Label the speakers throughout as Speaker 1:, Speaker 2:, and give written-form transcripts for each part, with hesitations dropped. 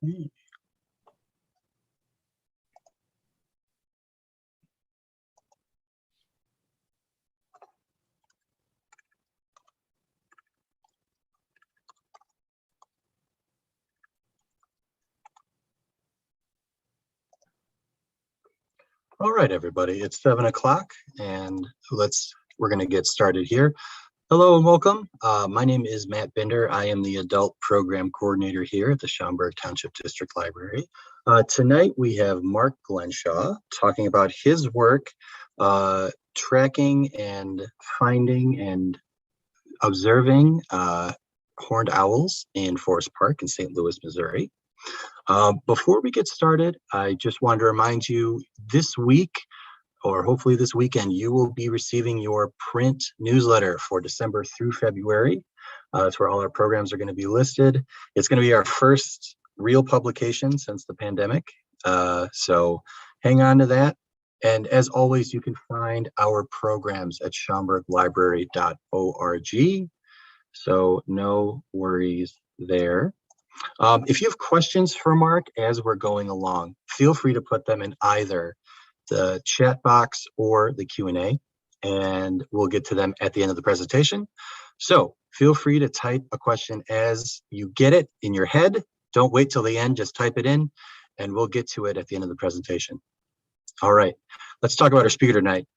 Speaker 1: Mm. All right, everybody, it's 7 o'clock and we're going to get started here. Hello and welcome. My name is Matt Bender. I am the Adult Program Coordinator here at the Schaumburg Township District Library. Tonight we have Mark Glenshaw talking about his work tracking and finding and observing horned owls in Forest Park in St. Louis, Missouri. Before we get started, I just wanted to remind you this week, or hopefully this weekend, you will be receiving your print newsletter for December through February. That's where all our programs are going to be listed. It's going to be our first real publication since the pandemic. So hang on to that. And as always, you can find our programs at schaumburglibrary.org. So no worries there. If you have questions for Mark as we're going along, feel free to put them in either the chat box or the Q&A, and we'll get to them at the end of the presentation. So feel free to type a question as you get it in your head. Don't wait till the end, just type it in, and we'll get to it at the end of the presentation. All right, let's talk about our speaker tonight.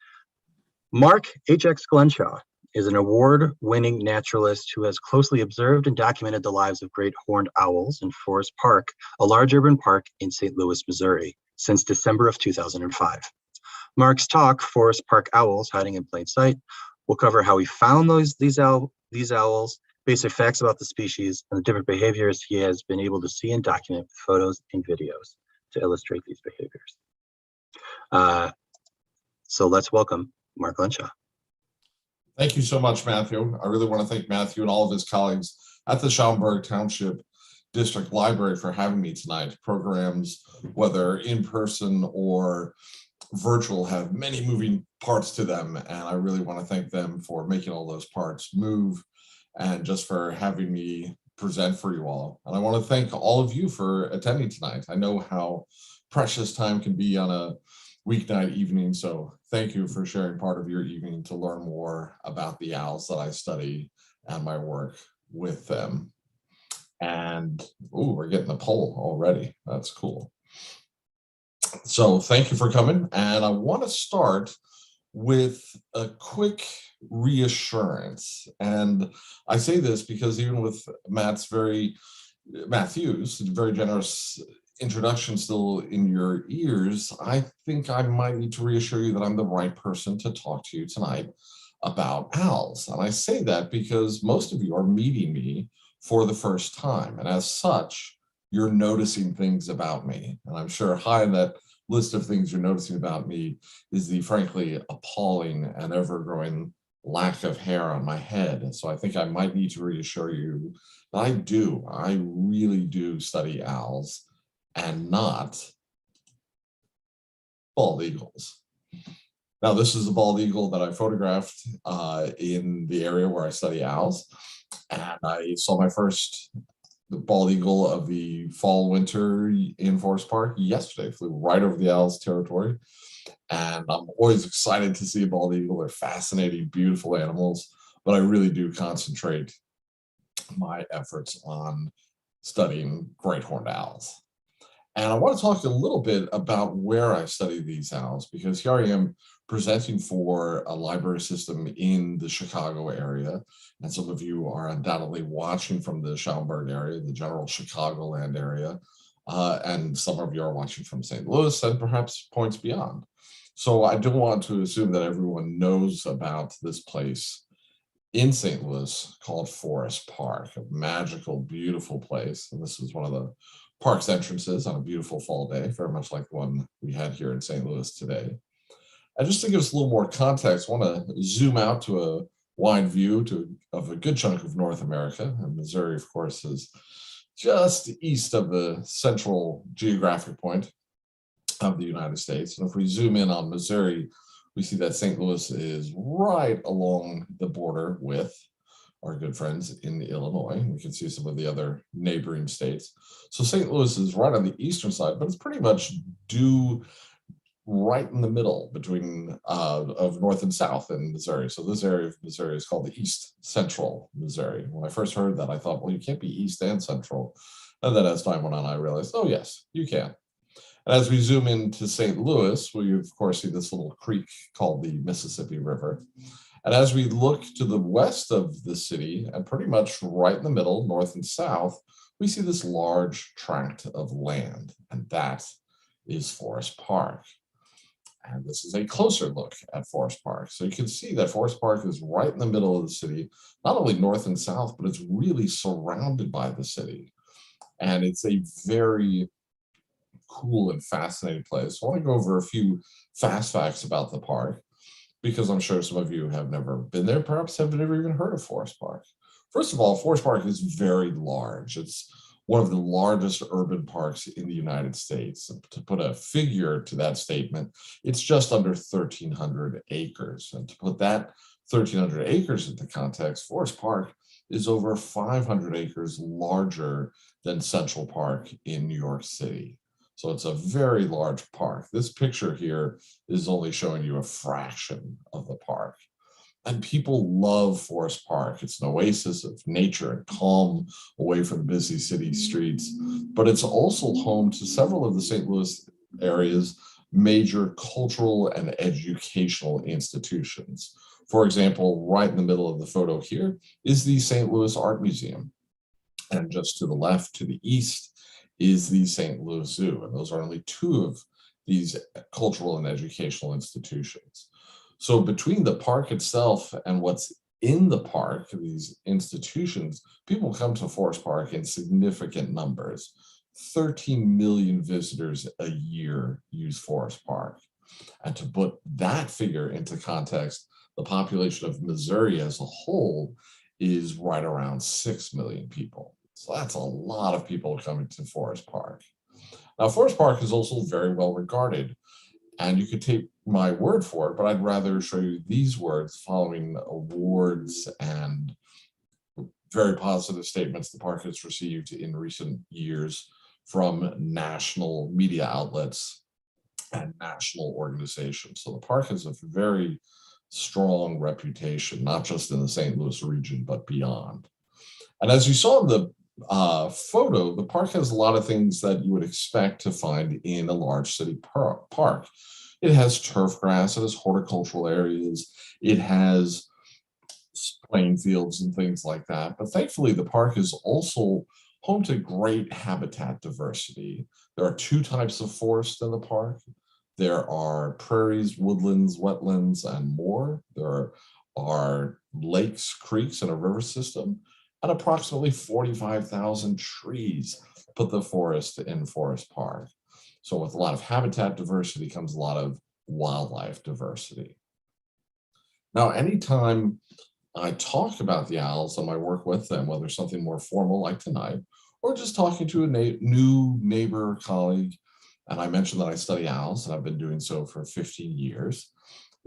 Speaker 1: Mark H.X. Glenshaw is an award-winning naturalist who has closely observed and documented the lives of great horned owls in Forest Park, a large urban park in St. Louis, Missouri, since December of 2005. Mark's talk, Forest Park Owls Hiding in Plain Sight, will cover how he found these owls, basic facts about the species, and the different behaviors he has been able to see and document with photos and videos to illustrate these behaviors. So let's welcome Mark Glenshaw.
Speaker 2: Thank you so much, Matthew. I really want to thank Matthew and all of his colleagues at the Schaumburg Township District Library for having me tonight. Programs, whether in person or virtual, have many moving parts to them, and I really want to thank them for making all those parts move and just for having me present for you all. And I want to thank all of you for attending tonight. I know how precious time can be on a weeknight evening, so thank you for sharing part of your evening to learn more about the owls that I study and my work with them. And we're getting a poll already. That's cool. So thank you for coming. And I want to start with a quick reassurance. And I say this because even with Matthew's very generous introduction still in your ears, I think I might need to reassure you that I'm the right person to talk to you tonight about owls. And I say that because most of you are meeting me for the first time, and as such, you're noticing things about me. And I'm sure high in that list of things you're noticing about me is the frankly appalling and ever-growing lack of hair on my head. And so I think I might need to reassure you that I really do study owls and not bald eagles. Now, this is a bald eagle that I photographed in the area where I study owls. And I saw my first bald eagle of the fall winter in Forest Park yesterday. Flew right over the owl's territory. And I'm always excited to see a bald eagle. They're fascinating, beautiful animals. But I really do concentrate my efforts on studying great horned owls. And I want to talk a little bit about where I study these owls, because here I am presenting for a library system in the Chicago area. And some of you are undoubtedly watching from the Schaumburg area, the general Chicagoland area. And some of you are watching from St. Louis and perhaps points beyond. So I don't want to assume that everyone knows about this place in St. Louis called Forest Park, a magical, beautiful place. And this is one of the park's entrances on a beautiful fall day, very much like the one we had here in St. Louis today. And just to give us a little more context, I want to zoom out to a wide view of a good chunk of North America. And Missouri, of course, is just east of the central geographic point of the United States. And if we zoom in on Missouri, we see that St. Louis is right along the border with our good friends in Illinois. We can see some of the other neighboring states. So St. Louis is right on the eastern side, but it's pretty much due right in the middle between of north and south in Missouri. So this area of Missouri is called the East Central Missouri. When I first heard that, I thought, well, you can't be East and Central. And then as time went on, I realized, oh yes, you can. And as we zoom into St. Louis, we of course see this little creek called the Mississippi River. And as we look to the west of the city, and pretty much right in the middle, north and south, we see this large tract of land, and that is Forest Park. And this is a closer look at Forest Park. So you can see that Forest Park is right in the middle of the city, not only north and south, but it's really surrounded by the city. And it's a very cool and fascinating place. So I want to go over a few fast facts about the park, because I'm sure some of you have never been there, perhaps have never even heard of Forest Park. First of all, Forest Park is very large. It's one of the largest urban parks in the United States. To put a figure to that statement, it's just under 1,300 acres. And to put that 1,300 acres into context, Forest Park is over 500 acres larger than Central Park in New York City. So it's a very large park. This picture here is only showing you a fraction of the park. And people love Forest Park. It's an oasis of nature and calm away from busy city streets, but it's also home to several of the St. Louis area's major cultural and educational institutions. For example, right in the middle of the photo here is the St. Louis Art Museum. And just to the left, to the east, is the St. Louis Zoo. And those are only two of these cultural and educational institutions. So between the park itself and what's in the park, these institutions, people come to Forest Park in significant numbers. 13 million visitors a year use Forest Park. And to put that figure into context, the population of Missouri as a whole is right around 6 million people. So that's a lot of people coming to Forest Park. Now, Forest Park is also very well regarded. And you could take my word for it, but I'd rather show you these words following awards and very positive statements the park has received in recent years from national media outlets and national organizations. So the park has a very strong reputation, not just in the St. Louis region, but beyond. And as you saw in the photo, the park has a lot of things that you would expect to find in a large city park. It has turf grass, it has horticultural areas, it has playing fields and things like that. But thankfully, the park is also home to great habitat diversity. There are two types of forest in the park. There are prairies, woodlands, wetlands, and more. There are lakes, creeks, and a river system, and approximately 45,000 trees put the forest in Forest Park. So with a lot of habitat diversity comes a lot of wildlife diversity. Now, anytime I talk about the owls and my work with them, whether something more formal like tonight, or just talking to a new neighbor colleague, and I mentioned that I study owls and I've been doing so for 15 years,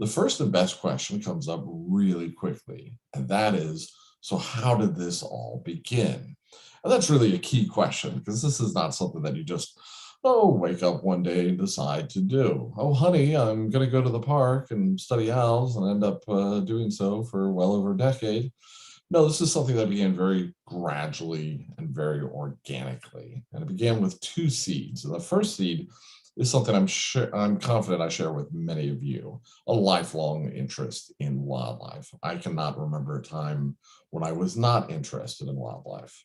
Speaker 2: the first and best question comes up really quickly, and that is, so how did this all begin? And that's really a key question, because this is not something that you just, wake up one day and decide to do. Oh, honey, I'm going to go to the park and study owls, and end up doing so for well over a decade. No, this is something that began very gradually and very organically. And it began with two seeds. And the first seed is something I'm confident I share with many of you, a lifelong interest in wildlife. I cannot remember a time when I was not interested in wildlife.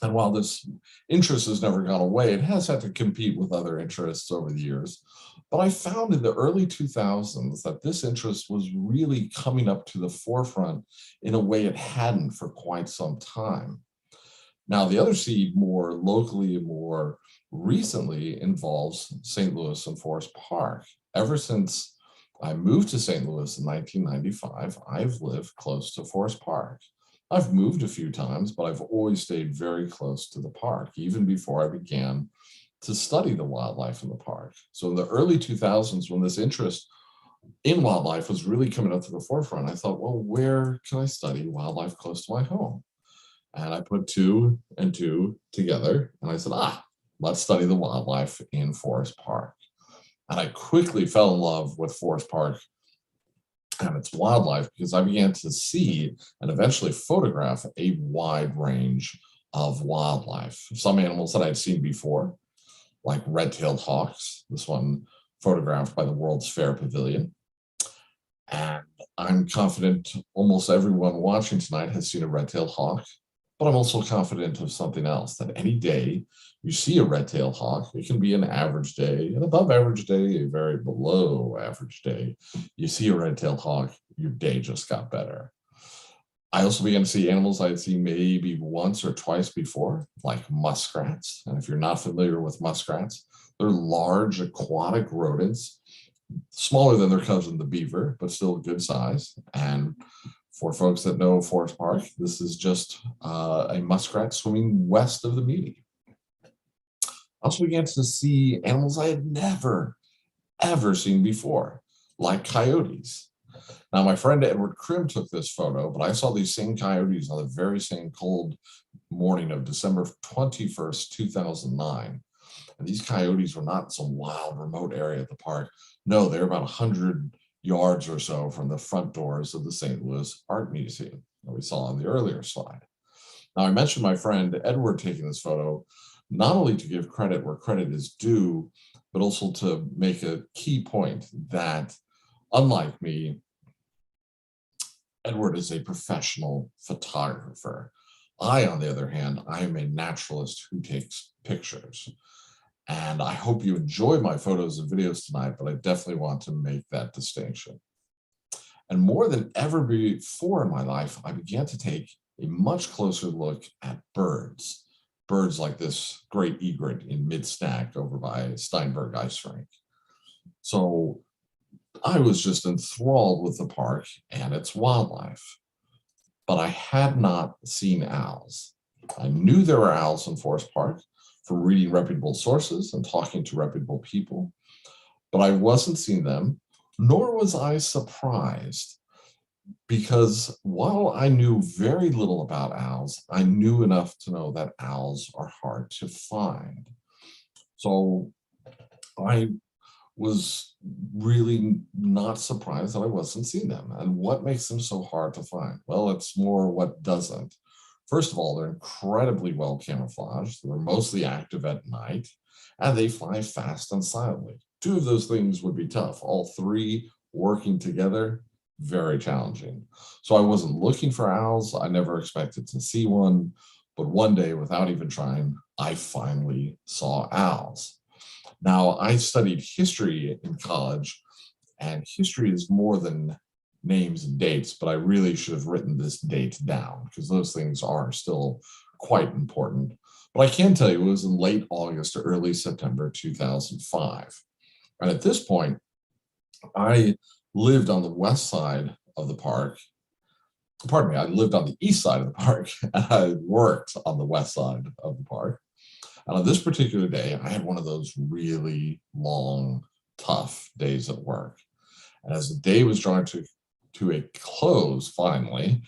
Speaker 2: And while this interest has never gone away, it has had to compete with other interests over the years. But I found in the early 2000s that this interest was really coming up to the forefront in a way it hadn't for quite some time. Now, the other seed, more locally and more recently, involves St. Louis and Forest Park. Ever since I moved to St. Louis in 1995, I've lived close to Forest Park. I've moved a few times, but I've always stayed very close to the park, even before I began to study the wildlife in the park. So in the early 2000s, when this interest in wildlife was really coming up to the forefront. I thought, well, where can I study wildlife close to my home? And I put two and two together and I said, let's study the wildlife in Forest Park. And I quickly fell in love with Forest Park and its wildlife because I began to see and eventually photograph a wide range of wildlife. Some animals that I'd seen before, like red-tailed hawks, this one photographed by the World's Fair Pavilion. And I'm confident almost everyone watching tonight has seen a red-tailed hawk, but I'm also confident of something else, that any day you see a red-tailed hawk, it can be an average day, an above average day, a very below average day. You see a red-tailed hawk, your day just got better. I also began to see animals I had seen maybe once or twice before, like muskrats. And if you're not familiar with muskrats, they're large aquatic rodents, smaller than their cousin, the beaver, but still a good size. And for folks that know Forest Park, this is just a muskrat swimming west of the meeting. I also began to see animals I had never, ever seen before, like coyotes. Now, my friend Edward Krim took this photo, but I saw these same coyotes on the very same cold morning of December 21st, 2009. And these coyotes were not in some wild, remote area at the park. No, they're about 100 yards or so from the front doors of the St. Louis Art Museum that we saw on the earlier slide. Now, I mentioned my friend Edward taking this photo, not only to give credit where credit is due, but also to make a key point that, unlike me, Edward is a professional photographer. I, on the other hand, I am a naturalist who takes pictures. And I hope you enjoy my photos and videos tonight, but I definitely want to make that distinction. And more than ever before in my life, I began to take a much closer look at birds. Birds like this great egret in mid-stack over by Steinberg Ice Rink. So I was just enthralled with the park and its wildlife, but I had not seen owls. I knew there were owls in Forest Park from reading reputable sources and talking to reputable people, but I wasn't seeing them, nor was I surprised, because while I knew very little about owls, I knew enough to know that owls are hard to find. So I was really not surprised that I wasn't seeing them. And what makes them so hard to find? Well, it's more what doesn't. First of all, they're incredibly well camouflaged. They're mostly active at night, and they fly fast and silently. Two of those things would be tough. All three working together, very challenging. So I wasn't looking for owls. I never expected to see one, but one day, without even trying, I finally saw owls. Now, I studied history in college, and history is more than names and dates, but I really should have written this date down because those things are still quite important. But I can tell you it was in late August or early September 2005. And at this point, I lived on the west side of the park. Pardon me, I lived on the east side of the park and I worked on the west side of the park. And on this particular day, I had one of those really long, tough days at work. And as the day was drawing to a close, finally,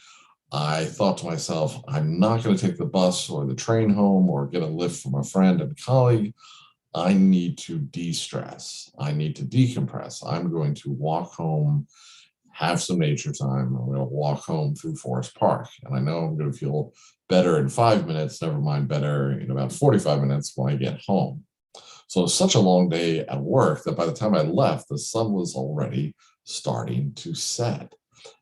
Speaker 2: I thought to myself, I'm not going to take the bus or the train home or get a lift from a friend and colleague. I need to de-stress. I need to decompress. I'm going to walk home, have some nature time. I'm going to walk home through Forest Park. And I know I'm going to feel better in 5 minutes, never mind better in about 45 minutes when I get home. So it was such a long day at work that by the time I left, the sun was already starting to set.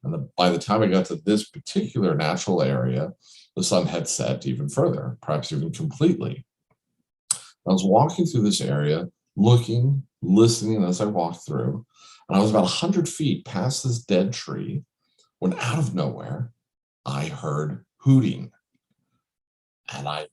Speaker 2: And by the time I got to this particular natural area, the sun had set even further, perhaps even completely. I was walking through this area, looking, listening as I walked through, and I was about 100 feet past this dead tree when out of nowhere, I heard hooting. And I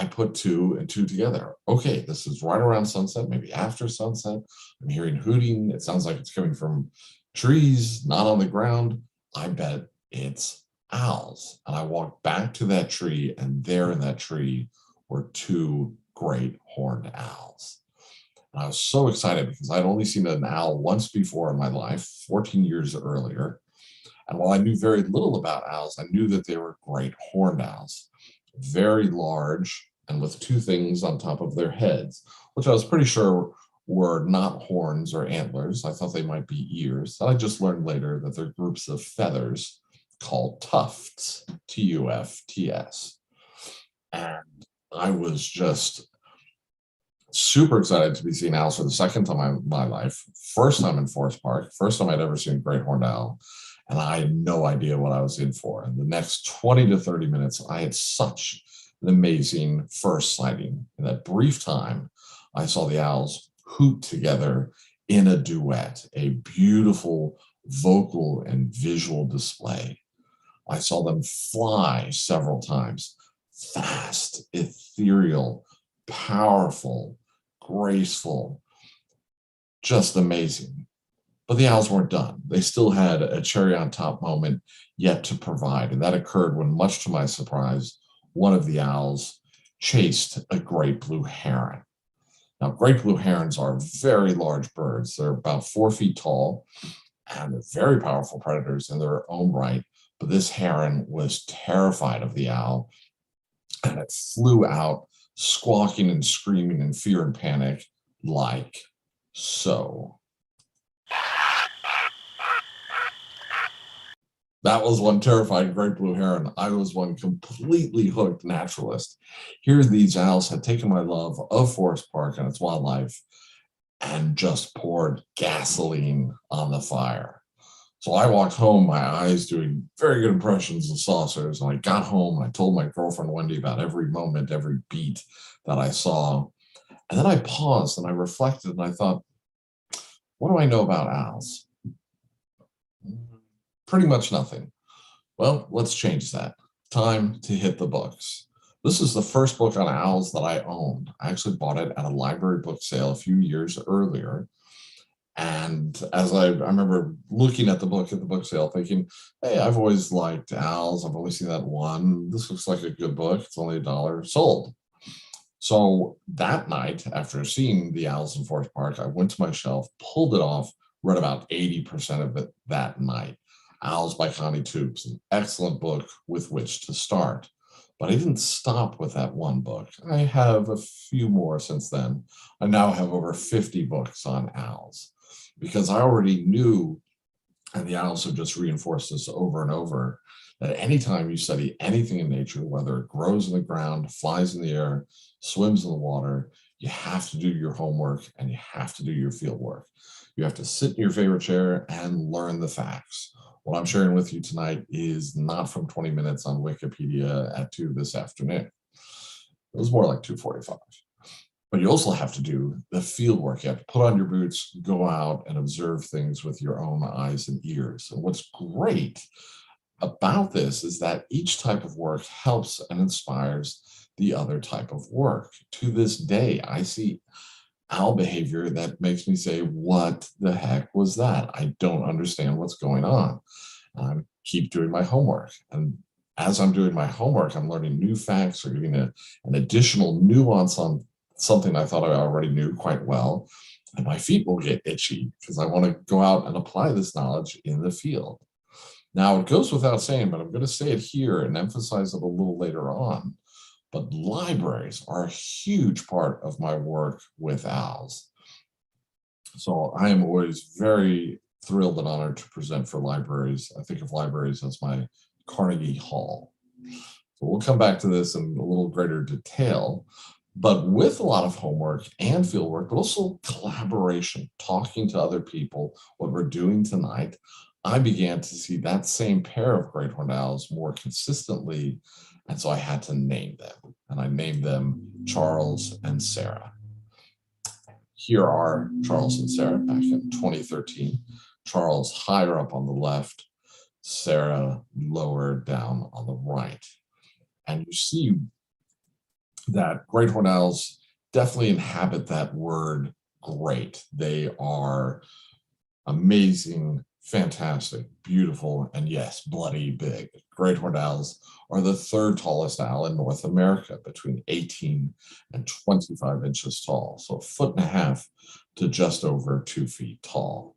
Speaker 2: put two and two together. Okay, this is right around sunset, maybe after sunset. I'm hearing hooting. It sounds like it's coming from trees, not on the ground. I bet it's owls. And I walked back to that tree, and there in that tree were two great horned owls. And I was so excited because I'd only seen an owl once before in my life, 14 years earlier. And while I knew very little about owls, I knew that they were great horned owls, very large and with two things on top of their heads, which I was pretty sure were not horns or antlers. I thought they might be ears. And I just learned later that they're groups of feathers called tufts, Tufts. And I was just super excited to be seeing owls for the second time in my life. First time in Forest Park, first time I'd ever seen a great horned owl. And I had no idea what I was in for. In the next 20 to 30 minutes, I had such an amazing first sighting. In that brief time, I saw the owls hoot together in a duet, a beautiful vocal and visual display. I saw them fly several times, fast, ethereal, powerful, graceful, just amazing. But the owls weren't done. They still had a cherry on top moment yet to provide. And that occurred when, much to my surprise, one of the owls chased a great blue heron. Now, great blue herons are very large birds. They're about 4 feet tall, and they're very powerful predators in their own right. But this heron was terrified of the owl, and it flew out, squawking and screaming in fear and panic, like so. That was one terrifying great blue heron. I was one completely hooked naturalist. Here, these owls had taken my love of Forest Park and its wildlife and just poured gasoline on the fire. So I walked home, my eyes doing very good impressions of saucers. And I got home and I told my girlfriend Wendy about every moment, every beat that I saw. And then I paused and I reflected and I thought, what do I know about owls? Pretty much nothing. Well, let's change that. Time to hit the books. This is the first book on owls that I owned. I actually bought it at a library book sale a few years earlier. And as I remember looking at the book sale, thinking, hey, I've always liked owls. I've only seen that one. This looks like a good book. It's only $1. Sold. So that night, after seeing the owls in Forest Park, I went to my shelf, pulled it off, read about 80% of it that night. Owls by Connie Toops, an excellent book with which to start. But I didn't stop with that one book. I have a few more since then. I now have over 50 books on owls because I already knew, and the owls have just reinforced this over and over, that anytime you study anything in nature, whether it grows in the ground, flies in the air, swims in the water, you have to do your homework and you have to do your field work. You have to sit in your favorite chair and learn the facts. What I'm sharing with you tonight is not from 20 minutes on Wikipedia at 2 this afternoon. It was more like 2:45. But you also have to do the field work. You have to put on your boots, go out and observe things with your own eyes and ears. And what's great about this is that each type of work helps and inspires the other type of work. To this day, I see owl behavior that makes me say, what the heck was that? I don't understand what's going on. I keep doing my homework. And as I'm doing my homework, I'm learning new facts or getting an additional nuance on something I thought I already knew quite well. And my feet will get itchy because I want to go out and apply this knowledge in the field. Now, it goes without saying, but I'm going to say it here and emphasize it a little later on. But libraries are a huge part of my work with owls. So I am always very thrilled and honored to present for libraries. I think of libraries as my Carnegie Hall. So we'll come back to this in a little greater detail, but with a lot of homework and fieldwork, but also collaboration, talking to other people, what we're doing tonight, I began to see that same pair of great horned owls more consistently. And so I had to name them, and I named them Charles and Sarah. Here are Charles and Sarah back in 2013. Charles higher up on the left, Sarah lower down on the right. And you see that great horned owls definitely inhabit that word great. They are amazing, fantastic, beautiful, and yes, bloody big. Great horned owls are the third tallest owl in North America, between 18 and 25 inches tall, so 1.5 feet to just over 2 feet tall.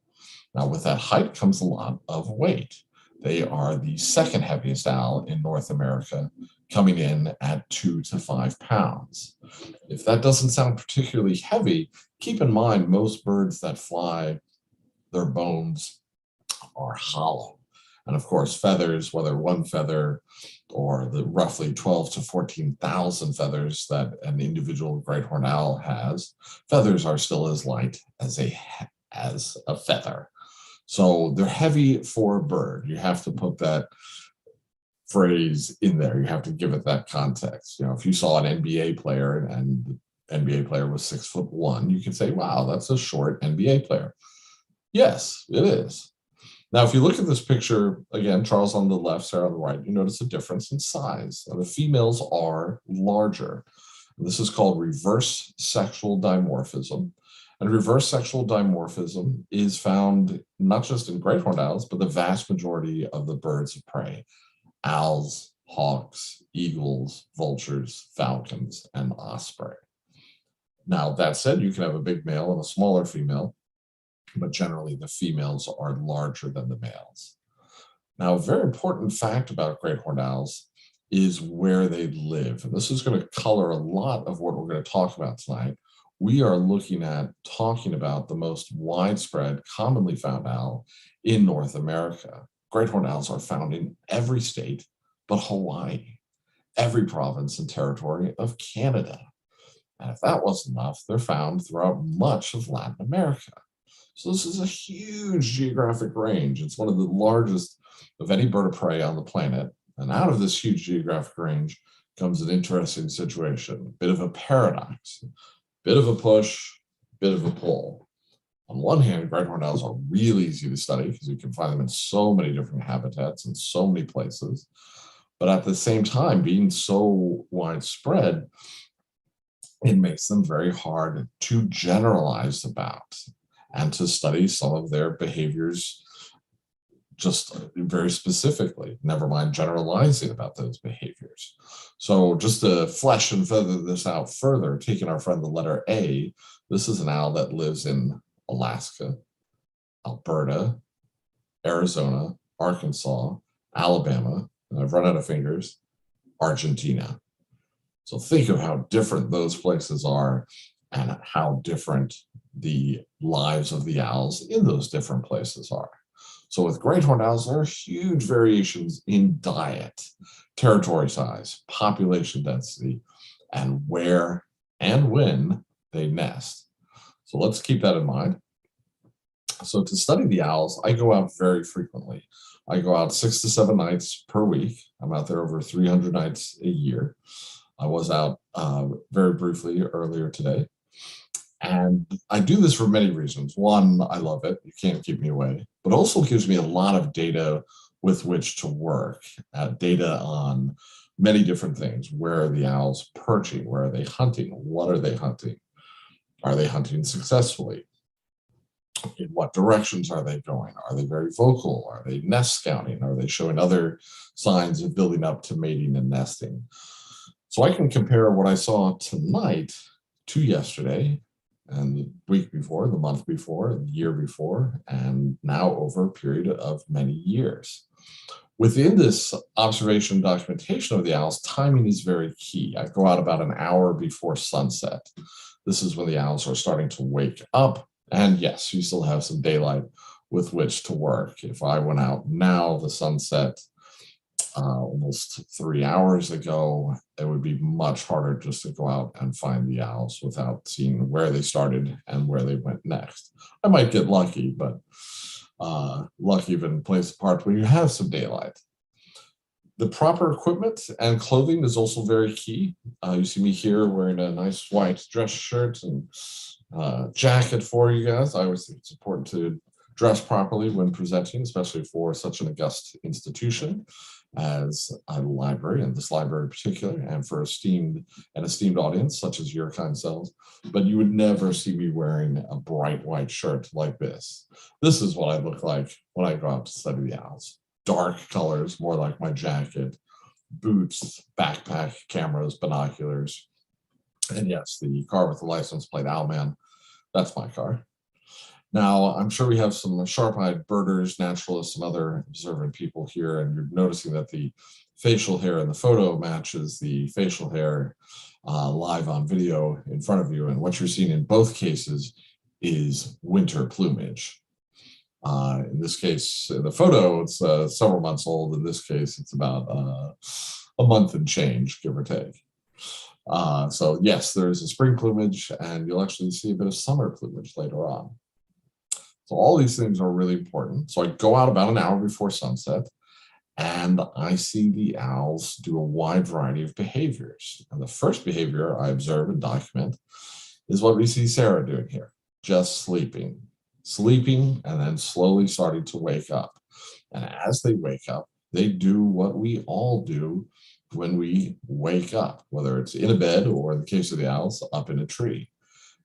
Speaker 2: Now, with that height comes a lot of weight. They are the second heaviest owl in North America, coming in at 2 to 5 pounds. If that doesn't sound particularly heavy, keep in mind most birds that fly, their bones are hollow. And of course, feathers, whether one feather or the roughly 12 to 14,000 feathers that an individual great horned owl has, feathers are still as light as a feather. So they're heavy for a bird. You have to put that phrase in there. You have to give it that context. You know, if you saw an NBA player and the NBA player was 6'1", you could say, wow, that's a short NBA player. Yes, it is. Now, if you look at this picture, again, Charles on the left, Sarah on the right, you notice a difference in size. Now, the females are larger. This is called reverse sexual dimorphism. And reverse sexual dimorphism is found not just in great horned owls, but the vast majority of the birds of prey: owls, hawks, eagles, vultures, falcons, and osprey. Now, that said, you can have a big male and a smaller female, but generally the females are larger than the males. Now, a very important fact about great horned owls is where they live. And this is going to color a lot of what we're going to talk about tonight. We are looking at talking about the most widespread, commonly found owl in North America. Great horned owls are found in every state but Hawaii, every province and territory of Canada. And if that wasn't enough, they're found throughout much of Latin America. So this is a huge geographic range. It's one of the largest of any bird of prey on the planet. And out of this huge geographic range comes an interesting situation, a bit of a paradox, bit of a push, bit of a pull. On one hand, great horned owls are really easy to study because you can find them in so many different habitats and so many places. But at the same time, being so widespread, it makes them very hard to generalize about and to study some of their behaviors just very specifically, never mind generalizing about those behaviors. So just to flesh and feather this out further, taking our friend the letter A, this is an owl that lives in Alaska, Alberta, Arizona, Arkansas, Alabama, and I've run out of fingers, Argentina. So think of how different those places are and how different the lives of the owls in those different places are. So with great horned owls, there are huge variations in diet, territory size, population density, and where and when they nest. So let's keep that in mind. So to study the owls, I go out very frequently. I go out 6 to 7 nights per week. I'm out there over 300 nights a year. I was out very briefly earlier today. And I do this for many reasons. One, I love it. You can't keep me away. But also gives me a lot of data with which to work. Data on many different things. Where are the owls perching? Where are they hunting? What are they hunting? Are they hunting successfully? In what directions are they going? Are they very vocal? Are they nest scouting? Are they showing other signs of building up to mating and nesting? So I can compare what I saw tonight to yesterday and the week before, the month before, the year before, and now over a period of many years. Within this observation documentation of the owls, timing is very key. I go out about an hour before sunset. This is when the owls are starting to wake up. And yes, you still have some daylight with which to work. If I went out now, the sunset almost 3 hours ago, it would be much harder just to go out and find the owls without seeing where they started and where they went next. I might get lucky, but luck even plays a part when you have some daylight. The proper equipment and clothing is also very key. You see me here wearing a nice white dress shirt and jacket for you guys. I always think it's important to dress properly when presenting, especially for such an august institution as a library, and this library in particular, and for an esteemed audience such as your kind selves. But you would never see me wearing a bright white shirt like this. This is what I look like when I go out to study the owls. Dark colors, more like my jacket, boots, backpack, cameras, binoculars, and yes, the car with the license plate Owlman, that's my car. Now, I'm sure we have some sharp-eyed birders, naturalists, and other observant people here, and you're noticing that the facial hair in the photo matches the facial hair live on video in front of you, and what you're seeing in both cases is winter plumage. In this case, in the photo, it's several months old. In this case, it's about a month and change, give or take. So yes, there is a spring plumage, and you'll actually see a bit of summer plumage later on. So all these things are really important. So I go out about an hour before sunset, and I see the owls do a wide variety of behaviors. And the first behavior I observe and document is what we see Sarah doing here, just sleeping, and then slowly starting to wake up. And as they wake up, they do what we all do when we wake up, whether it's in a bed or, in the case of the owls, up in a tree.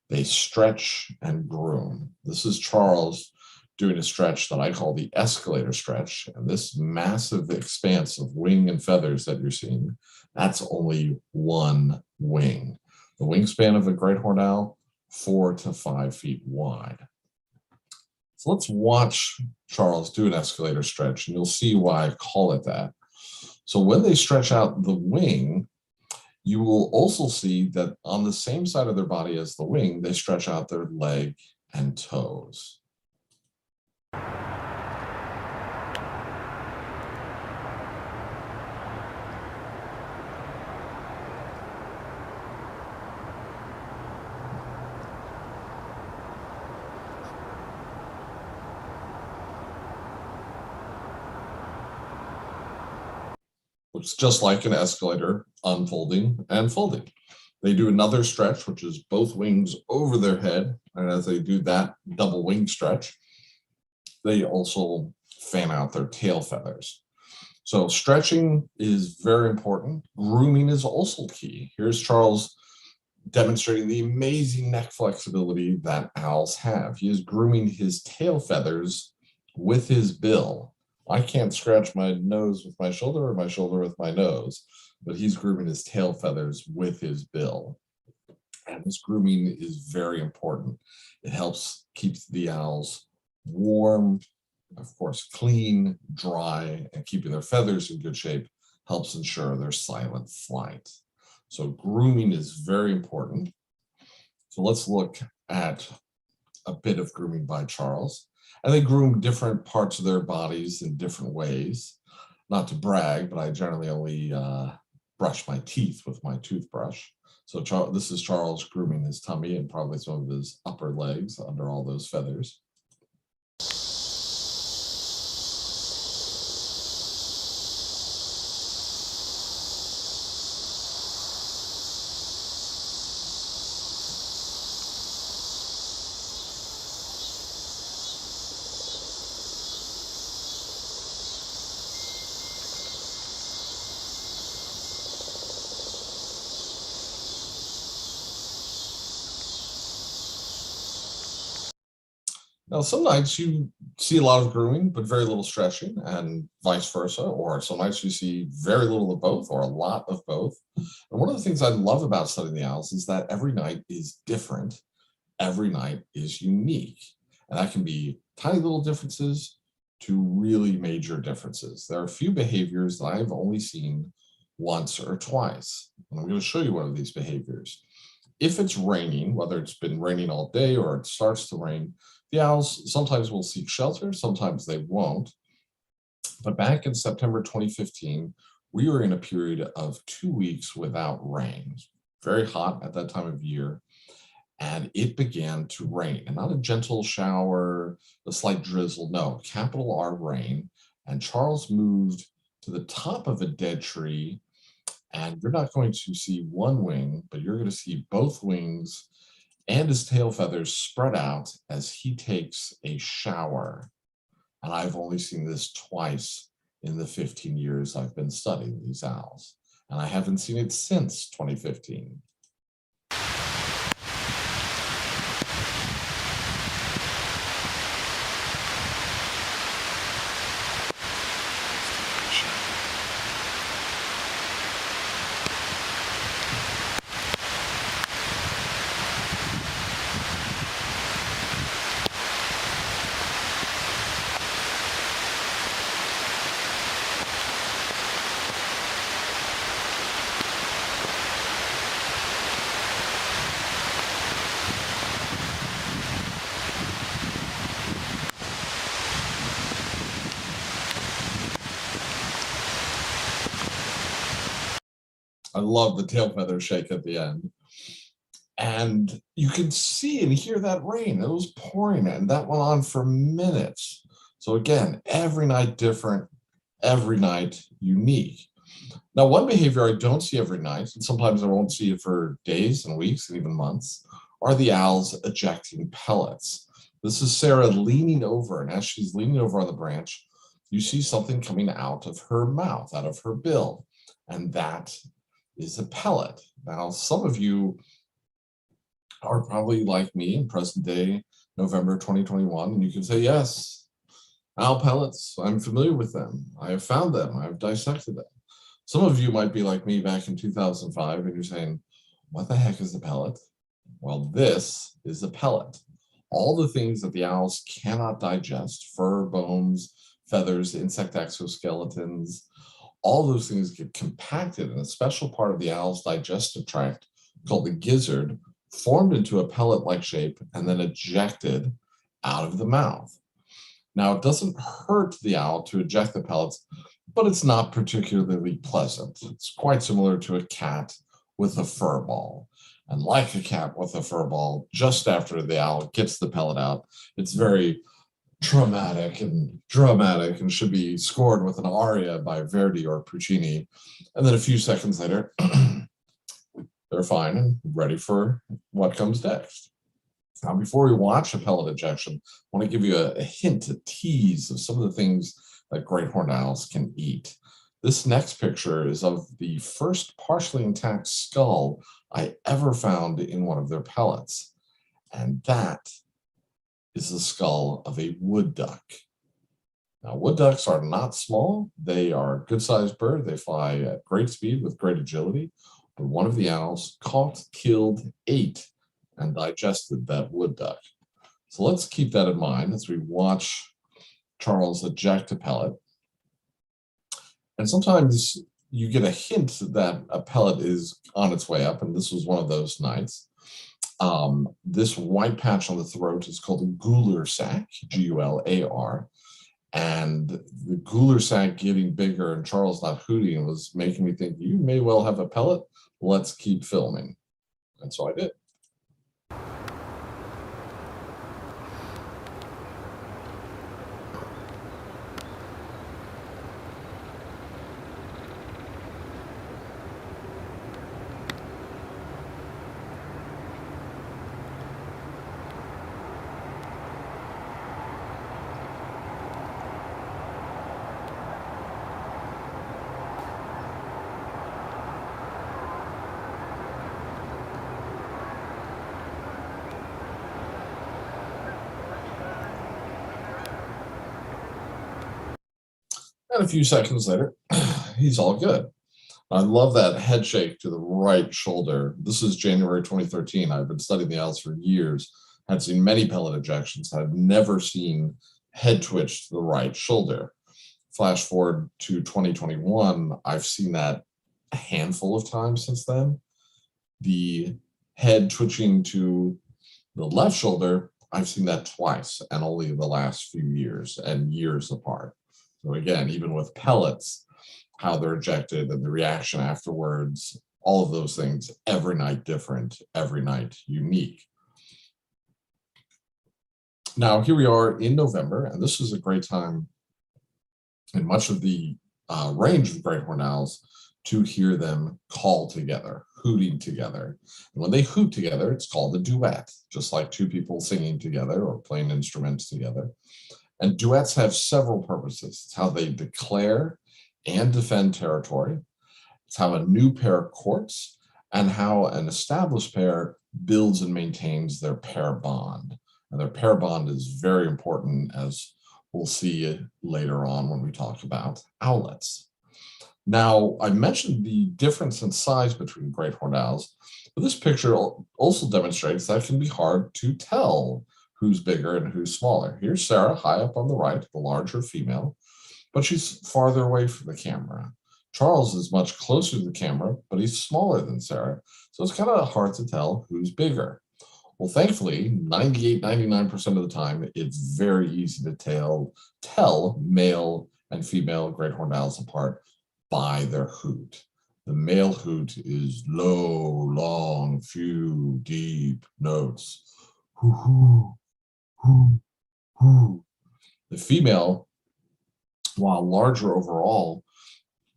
Speaker 2: They stretch and groom. This is Charles doing a stretch that I call the escalator stretch. And this massive expanse of wing and feathers that you're seeing, that's only one wing. The wingspan of a great horned owl, 4 to 5 feet wide. So let's watch Charles do an escalator stretch, and you'll see why I call it that. So when they stretch out the wing, you will also see that on the same side of their body as the wing, they stretch out their leg and toes. Looks just like an escalator unfolding and folding. They do another stretch, which is both wings over their head. And as they do that double wing stretch, they also fan out their tail feathers. So stretching is very important. Grooming is also key. Here's Charles demonstrating the amazing neck flexibility that owls have. He is grooming his tail feathers with his bill. I can't scratch my nose with my shoulder or my shoulder with my nose, but he's grooming his tail feathers with his bill. And this grooming is very important. It helps keep the owls warm, of course, clean, dry, and keeping their feathers in good shape helps ensure their silent flight. So grooming is very important. So let's look at a bit of grooming by Charles. And they groom different parts of their bodies in different ways. Not to brag, but I generally only brush my teeth with my toothbrush. So this is Charles grooming his tummy and probably some of his upper legs under all those feathers. Now, some nights you see a lot of grooming, but very little stretching, and vice versa. Or some nights you see very little of both, or a lot of both. And one of the things I love about studying the owls is that every night is different. Every night is unique. And that can be tiny little differences to really major differences. There are a few behaviors that I've only seen once or twice. And I'm going to show you one of these behaviors. If it's raining, whether it's been raining all day or it starts to rain, the owls sometimes will seek shelter, sometimes they won't. But back in September 2015, we were in a period of 2 weeks without rain. It was very hot at that time of year, and it began to rain. And not a gentle shower, a slight drizzle, no, capital R rain. And Charles moved to the top of a dead tree, and you're not going to see one wing, but you're going to see both wings and his tail feathers spread out as he takes a shower. And I've only seen this twice in the 15 years I've been studying these owls, and I haven't seen it since 2015. I love the tail feather shake at the end. And you can see and hear that rain. It was pouring, and that went on for minutes. So again, every night different, every night unique. Now, one behavior I don't see every night, and sometimes I won't see it for days and weeks and even months, are the owls ejecting pellets. This is Sarah leaning over, and as she's leaning over on the branch, you see something coming out of her mouth, out of her bill, and that is a pellet. Now, some of you are probably like me in present day, November 2021, and you can say, yes, owl pellets, I'm familiar with them. I have found them, I've dissected them. Some of you might be like me back in 2005, and you're saying, what the heck is a pellet? Well, this is a pellet. All the things that the owls cannot digest, fur, bones, feathers, insect exoskeletons, all those things get compacted in a special part of the owl's digestive tract called the gizzard, formed into a pellet-like shape, and then ejected out of the mouth. Now, it doesn't hurt the owl to eject the pellets, but it's not particularly pleasant. It's quite similar to a cat with a fur ball. And like a cat with a fur ball, just after the owl gets the pellet out, it's very traumatic and dramatic and should be scored with an aria by Verdi or Puccini. And then a few seconds later, they're fine and ready for what comes next. Now, before we watch a pellet ejection, I want to give you a hint, a tease of some of the things that great horned owls can eat. This next picture is of the first partially intact skull I ever found in one of their pellets. And that is the skull of a wood duck. Now, wood ducks are not small. They are a good-sized bird. They fly at great speed with great agility. But one of the owls caught, killed, ate, and digested that wood duck. So let's keep that in mind as we watch Charles eject a pellet. And sometimes you get a hint that a pellet is on its way up, and this was one of those nights. This white patch on the throat is called a gular sac, G-U-L-A-R. And the gular sac getting bigger and Charles not hooting was making me think, you may well have a pellet. Let's keep filming. And so I did. And a few seconds later, he's all good. I love that head shake to the right shoulder. This is January 2013. I've been studying the owls for years, had seen many pellet ejections, had never seen head twitch to the right shoulder. Flash forward to 2021, I've seen that a handful of times since then. The head twitching to the left shoulder, I've seen that twice, and only in the last few years and years apart. So again, even with pellets, how they're ejected and the reaction afterwards, all of those things, every night different, every night unique. Now, here we are in November, and this is a great time in much of the range of great horned owls to hear them call together, hooting together. And when they hoot together, it's called a duet, just like two people singing together or playing instruments together. And duets have several purposes. It's how they declare and defend territory. It's how a new pair courts, and how an established pair builds and maintains their pair bond. And their pair bond is very important, as we'll see later on when we talk about owlets. Now, I mentioned the difference in size between great horned owls, but this picture also demonstrates that it can be hard to tell who's bigger and who's smaller. Here's Sarah, high up on the right, the larger female, but she's farther away from the camera. Charles is much closer to the camera, but he's smaller than Sarah, so it's kind of hard to tell who's bigger. Well, thankfully, 99% of the time, it's very easy to tell male and female great horned owls apart by their hoot. The male hoot is low, long, few, deep notes. Hoo, hoo, hoo, hoo. The female, while larger overall,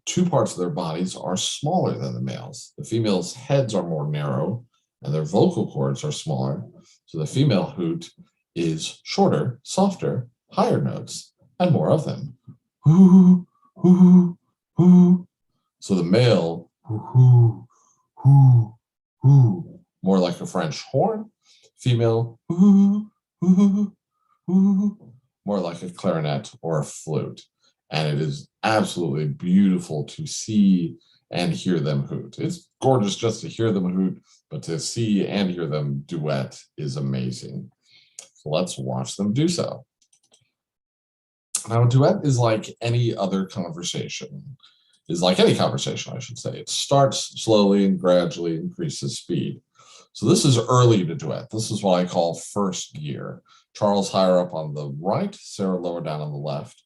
Speaker 2: two parts of their bodies are smaller than the males. The females' heads are more narrow and their vocal cords are smaller. So the female hoot is shorter, softer, higher notes, and more of them. Hoo, hoo, hoo. So the male, hoo, hoo, hoo, more like a French horn. Female, hoo, hoo, hoo, more like a clarinet or a flute. And it is absolutely beautiful to see and hear them hoot. It's gorgeous just to hear them hoot, but to see and hear them duet is amazing. So let's watch them do so. Now, a duet is like any other conversation, I should say. It starts slowly and gradually increases speed. So this is early in a duet. This is what I call first gear. Charles higher up on the right, Sarah lower down on the left.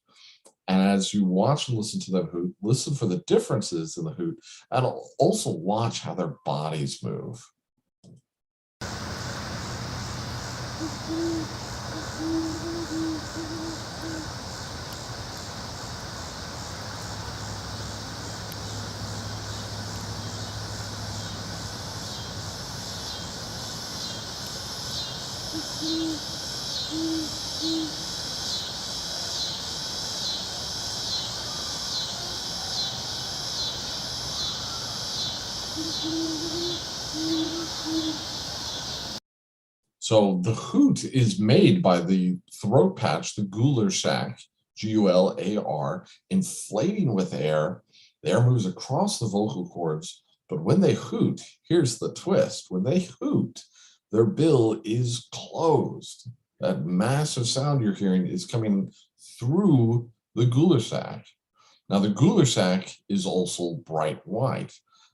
Speaker 2: And as you watch and listen to them hoot, listen for the differences in the hoot, and also watch how their bodies move. So the hoot is made by the throat patch, the gular sac, G-U-L-A-R, inflating with air. The air moves across the vocal cords, but when they hoot, here's the twist. When they hoot, their bill is closed. That massive sound you're hearing is coming through the gular sac. Now, the gular sac is also bright white.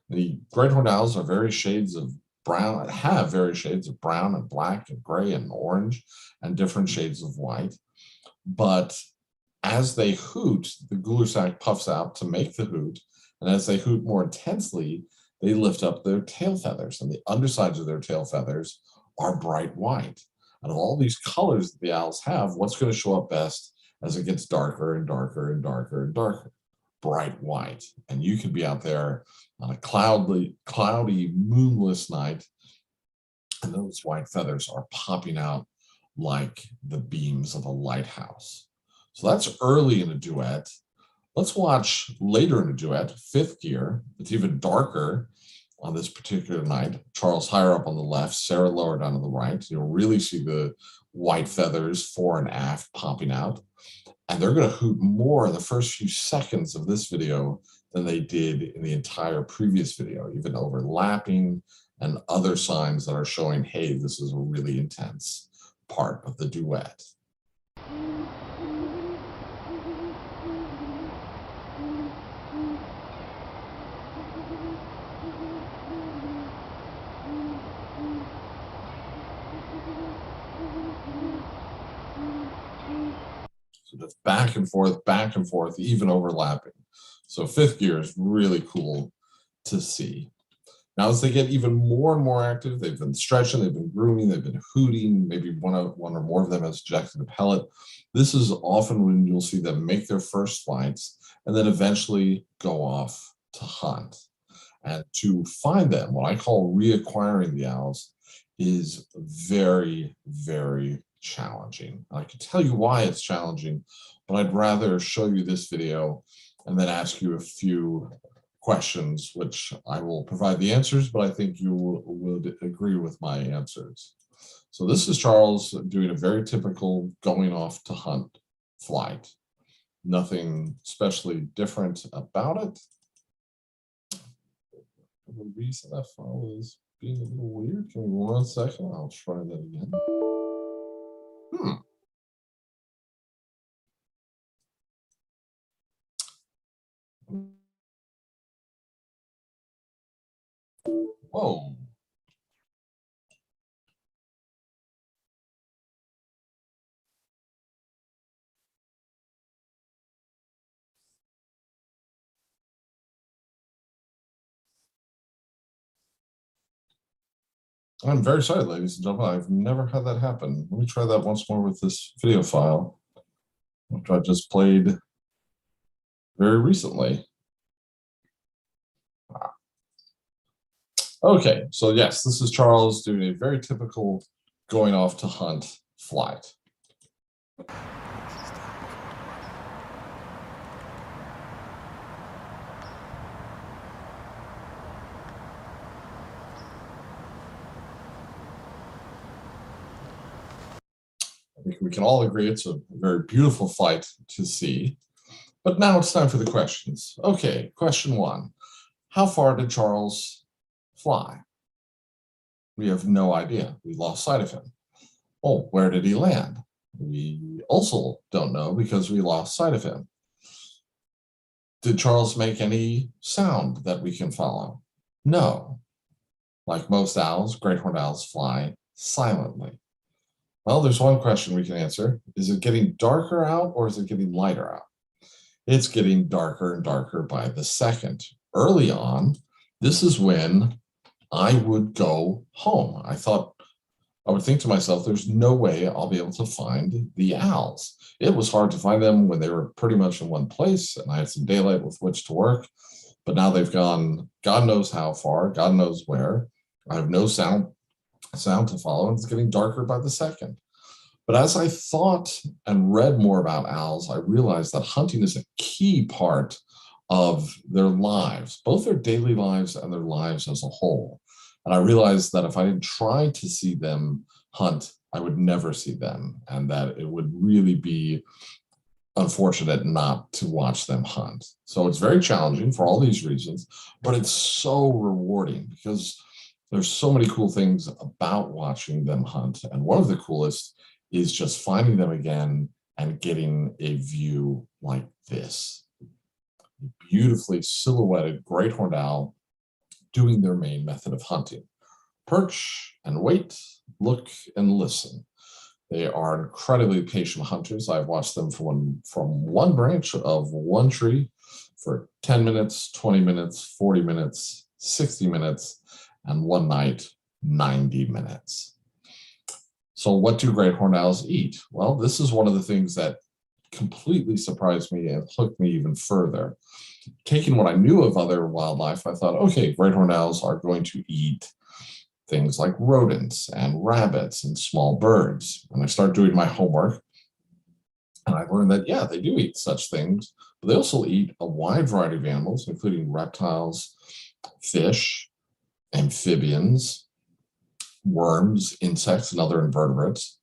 Speaker 2: The great horned owls are various shades of brown, have various shades of brown and black and gray and orange and different shades of white. But as they hoot, the gular sac puffs out to make the hoot. And as they hoot more intensely, they lift up their tail feathers, and the undersides of their tail feathers are bright white. Out of all these colors that the owls have, what's going to show up best as it gets darker and darker and darker and darker? Bright white. And you could be out there on a cloudy, moonless night, and those white feathers are popping out like the beams of a lighthouse. So that's early in a duet. Let's watch later in a duet, fifth gear. It's even darker on this particular night. Charles higher up on the left, Sarah lower down on the right. You'll really see the white feathers fore and aft popping out. And they're going to hoot more in the first few seconds of this video than they did in the entire previous video, even overlapping and other signs that are showing, hey, this is a really intense part of the duet. So just back and forth, even overlapping. So fifth gear is really cool to see. Now, as they get even more and more active, they've been stretching, they've been grooming, they've been hooting, maybe one or more of them has ejected a pellet. This is often when you'll see them make their first flights and then eventually go off to hunt. And to find them, what I call reacquiring the owls, is very, very challenging. I can tell you why it's challenging, but I'd rather show you this video and then ask you a few questions, which I will provide the answers, but I think you would agree with my answers. So this is Charles doing a very typical going off to hunt flight. Nothing especially different about it. The reason that file is being a little weird. Give me 1 second. I'll try that again. Whoa. I'm very sorry, ladies and gentlemen. I've never had that happen. Let me try that once more with this video file, which I just played very recently. Okay, so yes, this is Charles doing a very typical going off to hunt flight. I think we can all agree it's a very beautiful flight to see. But now it's time for the questions. Okay, question 1. How far did Charles fly? We have no idea. We lost sight of him. Oh, where did he land? We also don't know because we lost sight of him. Did Charles make any sound that we can follow? No. Like most owls, great horned owls fly silently. Well, there's one question we can answer. Is it getting darker out or is it getting lighter out? It's getting darker and darker by the second. Early on, this is when I would go home. I would think to myself, there's no way I'll be able to find the owls. It was hard to find them when they were pretty much in one place and I had some daylight with which to work. But now they've gone, God knows how far, God knows where. I have no sound to follow, and it's getting darker by the second. But as I thought and read more about owls, I realized that hunting is a key part of their lives, both their daily lives and their lives as a whole. And I realized that if I didn't try to see them hunt, I would never see them, and that it would really be unfortunate not to watch them hunt. So it's very challenging for all these reasons, but it's so rewarding because there's so many cool things about watching them hunt. And one of the coolest is just finding them again and getting a view like this. Beautifully silhouetted great horned owl doing their main method of hunting. Perch and wait, look and listen. They are incredibly patient hunters. I've watched them from one branch of one tree for 10 minutes, 20 minutes, 40 minutes, 60 minutes, and one night, 90 minutes. So what do great horned owls eat? Well, this is one of the things that completely surprised me and hooked me even further. Taking what I knew of other wildlife, I thought, okay, great horned owls are going to eat things like rodents and rabbits and small birds. And I started doing my homework and I learned that, yeah, they do eat such things, but they also eat a wide variety of animals, including reptiles, fish, amphibians, worms, insects, and other invertebrates.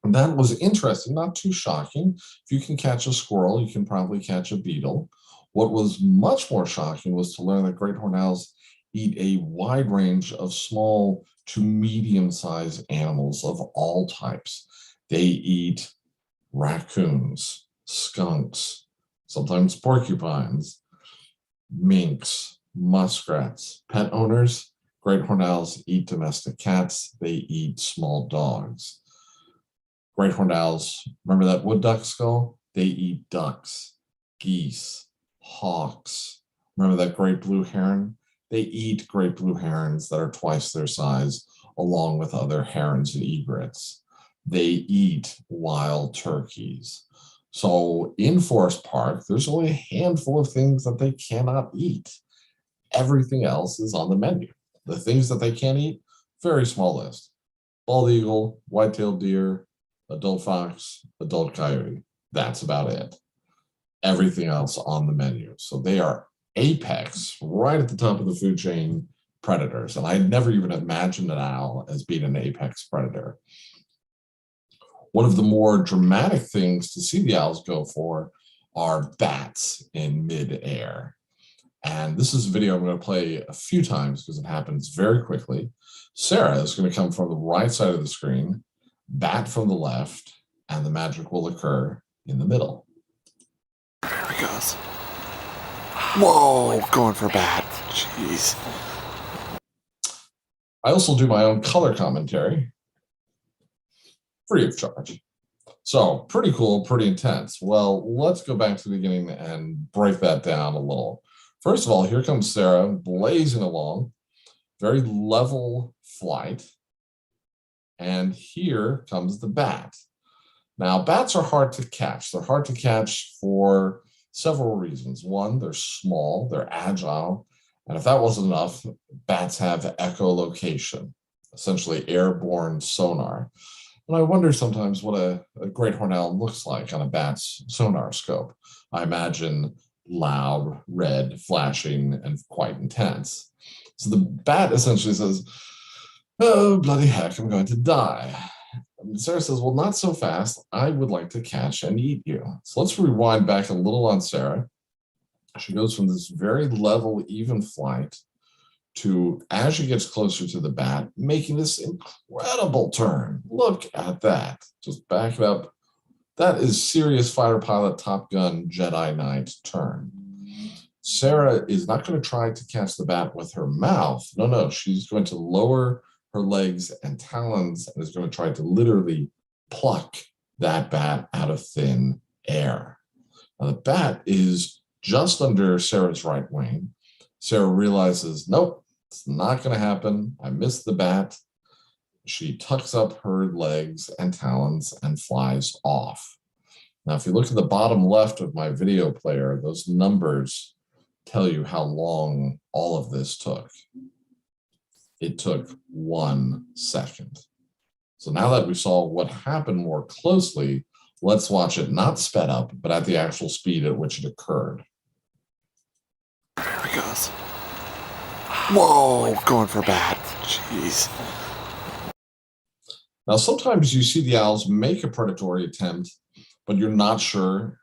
Speaker 2: And that was interesting, not too shocking. If you can catch a squirrel, you can probably catch a beetle. What was much more shocking was to learn that great horned owls eat a wide range of small to medium-sized animals of all types. They eat raccoons, skunks, sometimes porcupines, minks, muskrats. Pet owners, great horned owls eat domestic cats. They eat small dogs. Great horned owls, remember that wood duck skull? They eat ducks, geese, hawks. Remember that great blue heron? They eat great blue herons that are twice their size, along with other herons and egrets. They eat wild turkeys. So in Forest Park, there's only a handful of things that they cannot eat. Everything else is on the menu. The things that they can't eat, very small list. Bald eagle, white-tailed deer, adult fox, adult coyote. That's about it. Everything else on the menu. So they are apex, right at the top of the food chain predators. And I never even imagined an owl as being an apex predator. One of the more dramatic things to see the owls go for are bats in midair. And this is a video I'm going to play a few times because it happens very quickly. Sarah is going to come from the right side of the screen, bat from the left, and the magic will occur in the middle.
Speaker 3: There he goes. Whoa, going for bat. Jeez.
Speaker 2: I also do my own color commentary, free of charge. So pretty cool, pretty intense. Well, let's go back to the beginning and break that down a little. First of all, here comes Sarah blazing along, very level flight. And here comes the bat. Now, bats are hard to catch. They're hard to catch for several reasons. One, they're small, they're agile. And if that wasn't enough, bats have echolocation, essentially airborne sonar. And I wonder sometimes what a great horned owl looks like on a bat's sonar scope. I imagine loud, red, flashing, and quite intense. So the bat essentially says, oh, bloody heck, I'm going to die. And Sarah says, well, not so fast. I would like to catch and eat you. So let's rewind back a little on Sarah. She goes from this very level, even flight to, as she gets closer to the bat, making this incredible turn. Look at that. Just back it up. That is serious fighter pilot, Top Gun, Jedi Knight turn. Sarah is not going to try to catch the bat with her mouth. No, she's going to lower her legs and talons and is going to try to literally pluck that bat out of thin air. Now, the bat is just under Sarah's right wing. Sarah realizes, nope, it's not going to happen. I missed the bat. She tucks up her legs and talons and flies off. Now, if you look at the bottom left of my video player, those numbers tell you how long all of this took. It took 1 second. So now that we saw what happened more closely, let's watch it not sped up, but at the actual speed at which it occurred.
Speaker 3: There he goes. Whoa, going for bat. Jeez.
Speaker 2: Now, sometimes you see the owls make a predatory attempt, but you're not sure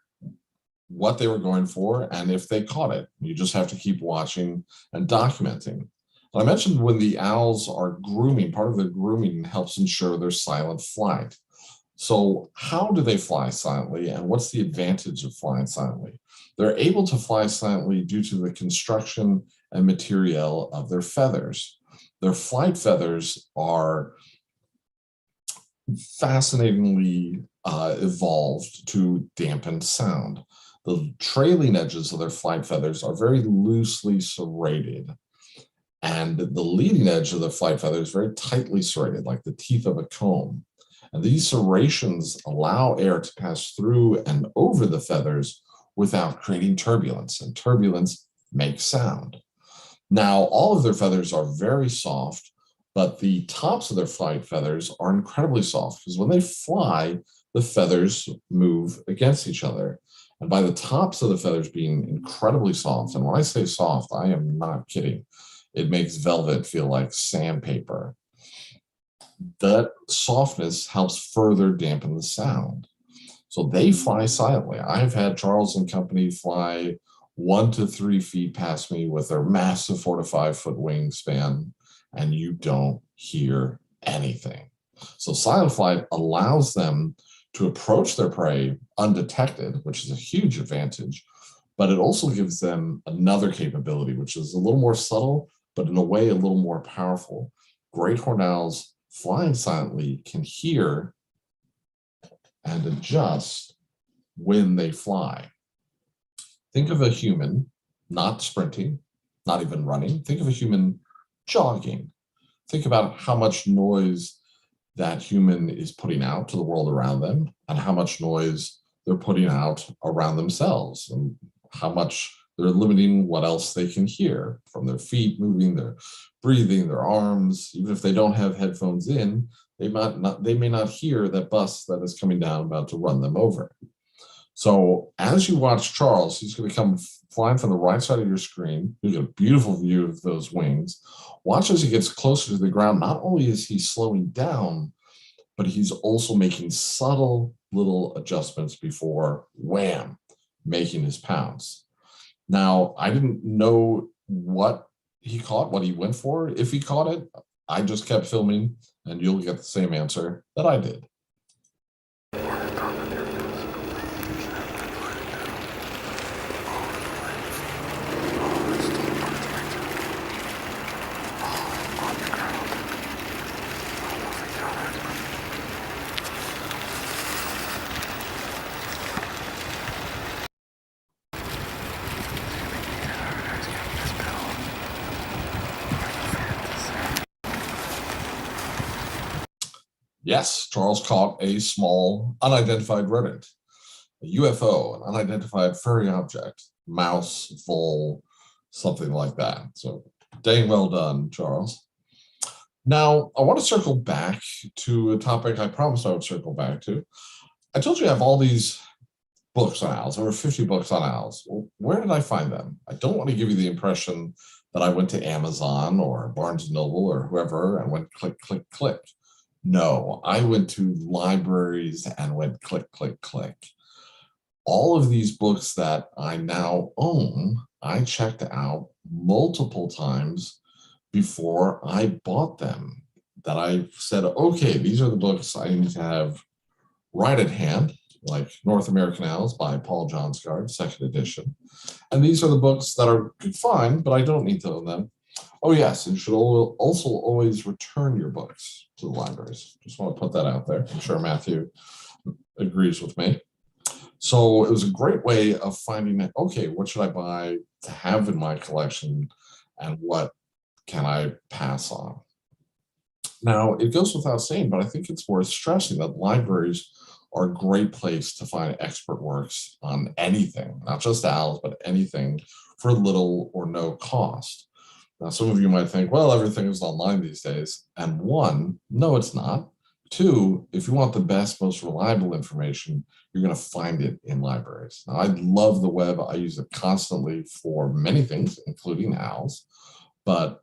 Speaker 2: what they were going for and if they caught it. You just have to keep watching and documenting. And I mentioned when the owls are grooming, part of their grooming helps ensure their silent flight. So how do they fly silently, and what's the advantage of flying silently? They're able to fly silently due to the construction and material of their feathers. Their flight feathers are fascinatingly evolved to dampen sound. The trailing edges of their flight feathers are very loosely serrated, and the leading edge of the flight feather is very tightly serrated, like the teeth of a comb. And these serrations allow air to pass through and over the feathers without creating turbulence, and turbulence makes sound. Now, all of their feathers are very soft, but the tops of their flight feathers are incredibly soft because when they fly, the feathers move against each other. And by the tops of the feathers being incredibly soft, and when I say soft, I am not kidding, it makes velvet feel like sandpaper. That softness helps further dampen the sound. So they fly silently. I've had Charles and company fly 1 to 3 feet past me with their massive 4 to 5 foot wingspan, and you don't hear anything. So silent flight allows them to approach their prey undetected, which is a huge advantage, but it also gives them another capability, which is a little more subtle, but in a way a little more powerful. Great horned owls flying silently can hear and adjust when they fly. Think of a human not sprinting, not even running. Think of a human jogging. Think about how much noise that human is putting out to the world around them and how much noise they're putting out around themselves and how much They're limiting what else they can hear from their feet moving, their breathing, their arms. Even if they don't have headphones in, they may not hear that bus that is coming down about to run them over. So as you watch Charles, he's going to come flying from the right side of your screen. You get a beautiful view of those wings. Watch as he gets closer to the ground. Not only is he slowing down, but he's also making subtle little adjustments before wham, making his pounce. Now, I didn't know what he caught, what he went for. If he caught it, I just kept filming, and you'll get the same answer that I did. Yes, Charles caught a small unidentified rodent, a UFO, an unidentified furry object, mouse, vole, something like that. So dang well done, Charles. Now, I want to circle back to a topic I promised I would circle back to. I told you I have all these books on owls, over 50 books on owls. Well, where did I find them? I don't want to give you the impression that I went to Amazon or Barnes & Noble or whoever and went click, click, click. No, I went to libraries and went click, click, click. All of these books that I now own, I checked out multiple times before I bought them. That I said, okay, these are the books I need to have right at hand, like North American Owls by Paul Johnsgaard, second edition. And these are the books that are fine, but I don't need to own them. Oh yes, and you should also always return your books to the libraries. Just want to put that out there. I'm sure Matthew agrees with me. So it was a great way of finding out, okay, what should I buy to have in my collection and what can I pass on? Now, it goes without saying, but I think it's worth stressing that libraries are a great place to find expert works on anything, not just owls, but anything for little or no cost. Now, some of you might think, well, everything is online these days. And one, no, it's not. Two, if you want the best, most reliable information, you're going to find it in libraries. Now, I love the web. I use it constantly for many things, including owls. But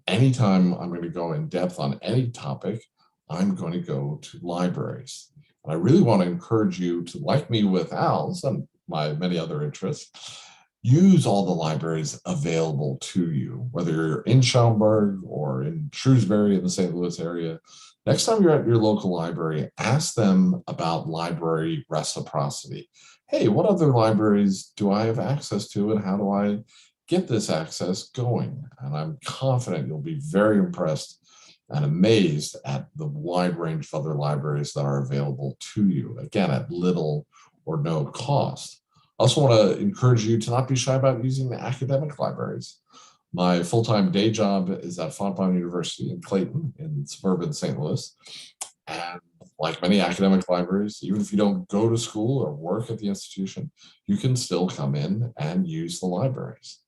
Speaker 2: anytime I'm going to go in depth on any topic, I'm going to go to libraries. And I really want to encourage you to, like me with owls and my many other interests, use all the libraries available to you, whether you're in Schaumburg or in Shrewsbury in the St. Louis area. Next time you're at your local library, ask them about library reciprocity. Hey, what other libraries do I have access to, and how do I get this access going? And I'm confident you'll be very impressed and amazed at the wide range of other libraries that are available to you, again, at little or no cost. I also want to encourage you to not be shy about using the academic libraries. My full-time day job is at Fontbonne University in Clayton in suburban St. Louis. And like many academic libraries, even if you don't go to school or work at the institution, you can still come in and use the libraries.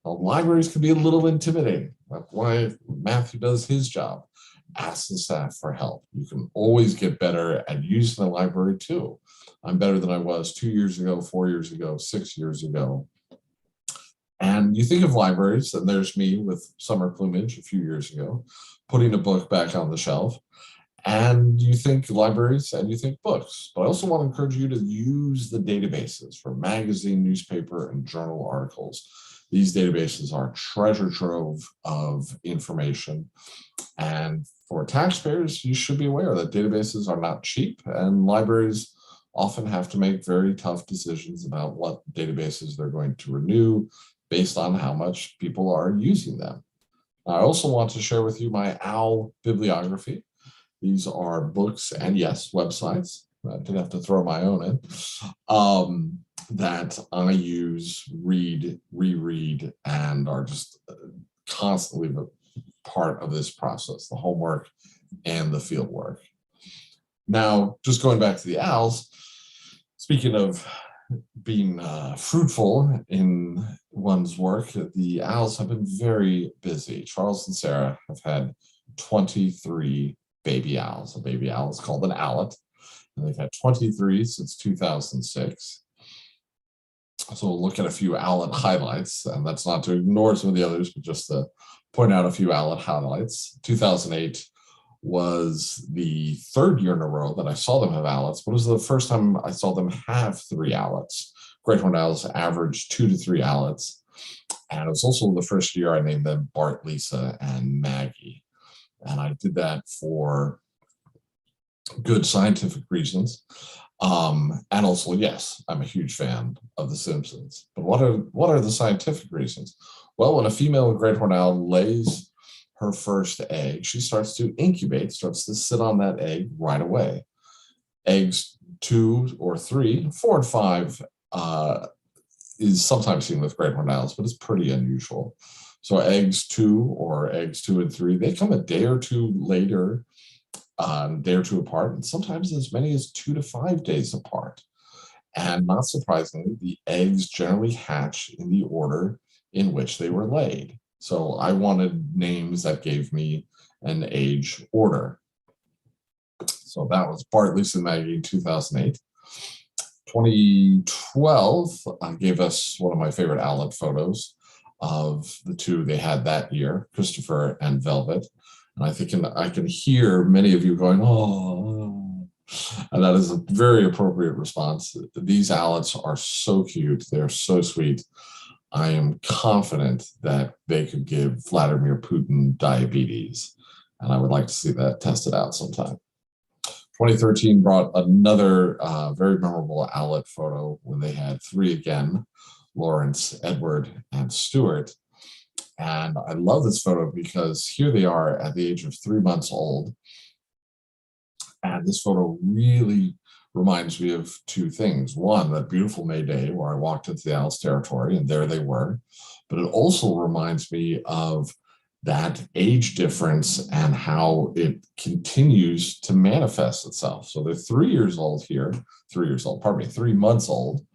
Speaker 2: Now, libraries can be a little intimidating. That's why Matthew does his job. Ask the staff for help. You can always get better at using the library too. I'm better than I was 2 years ago, 4 years ago, 6 years ago. And you think of libraries, and there's me with Summer Plumage a few years ago, putting a book back on the shelf. And you think libraries and you think books. But I also want to encourage you to use the databases for magazine, newspaper, and journal articles. These databases are a treasure trove of information. And for taxpayers, you should be aware that databases are not cheap, and libraries often have to make very tough decisions about what databases they're going to renew based on how much people are using them. I also want to share with you my OWL bibliography. These are books and, yes, websites. I did have to throw my own in, that I use, read, reread, and are just constantly part of this process, the homework and the field work. Now, just going back to the owls, speaking of being fruitful in one's work, the owls have been very busy. Charles and Sarah have had 23 baby owls. A baby owl is called an owlet, and they've had 23 since 2006. So we'll look at a few owlet highlights, and that's not to ignore some of the others, but just to point out a few owlet highlights. 2008 was the third year in a row that I saw them have owlets, but it was the first time I saw them have 3 owlets. Greyhound Owls average 2 to 3 owlets. And it was also the first year I named them Bart, Lisa, and Maggie. And I did that for good scientific reasons. And also, yes, I'm a huge fan of The Simpsons. But what are the scientific reasons? Well, when a female greyhound owl lays her first egg, she starts to incubate, starts to sit on that egg right away. Eggs 2 or 3, 4 and 5 is sometimes seen with greyhound owls, but it's pretty unusual. So eggs 2 and 3, they come a day or two later, a day or two apart, and sometimes as many as 2 to 5 days apart. And not surprisingly, the eggs generally hatch in the order in which they were laid. So I wanted names that gave me an age order. So that was Bart, Lisa, and Maggie in 2008. 2012 gave us one of my favorite owlet photos of the 2 they had that year, Christopher and Velvet. And I can hear many of you going, oh, and that is a very appropriate response. These owlets are so cute. They're so sweet. I am confident that they could give Vladimir Putin diabetes, and I would like to see that tested out sometime. 2013 brought another very memorable owlet photo when they had 3 again, Lawrence, Edward, and Stuart. And I love this photo because here they are at the age of 3 months old. And this photo really reminds me of 2 things. One, that beautiful May Day where I walked into the owl's territory and there they were. But it also reminds me of that age difference and how it continues to manifest itself. So they're 3 years old here, 3 months old.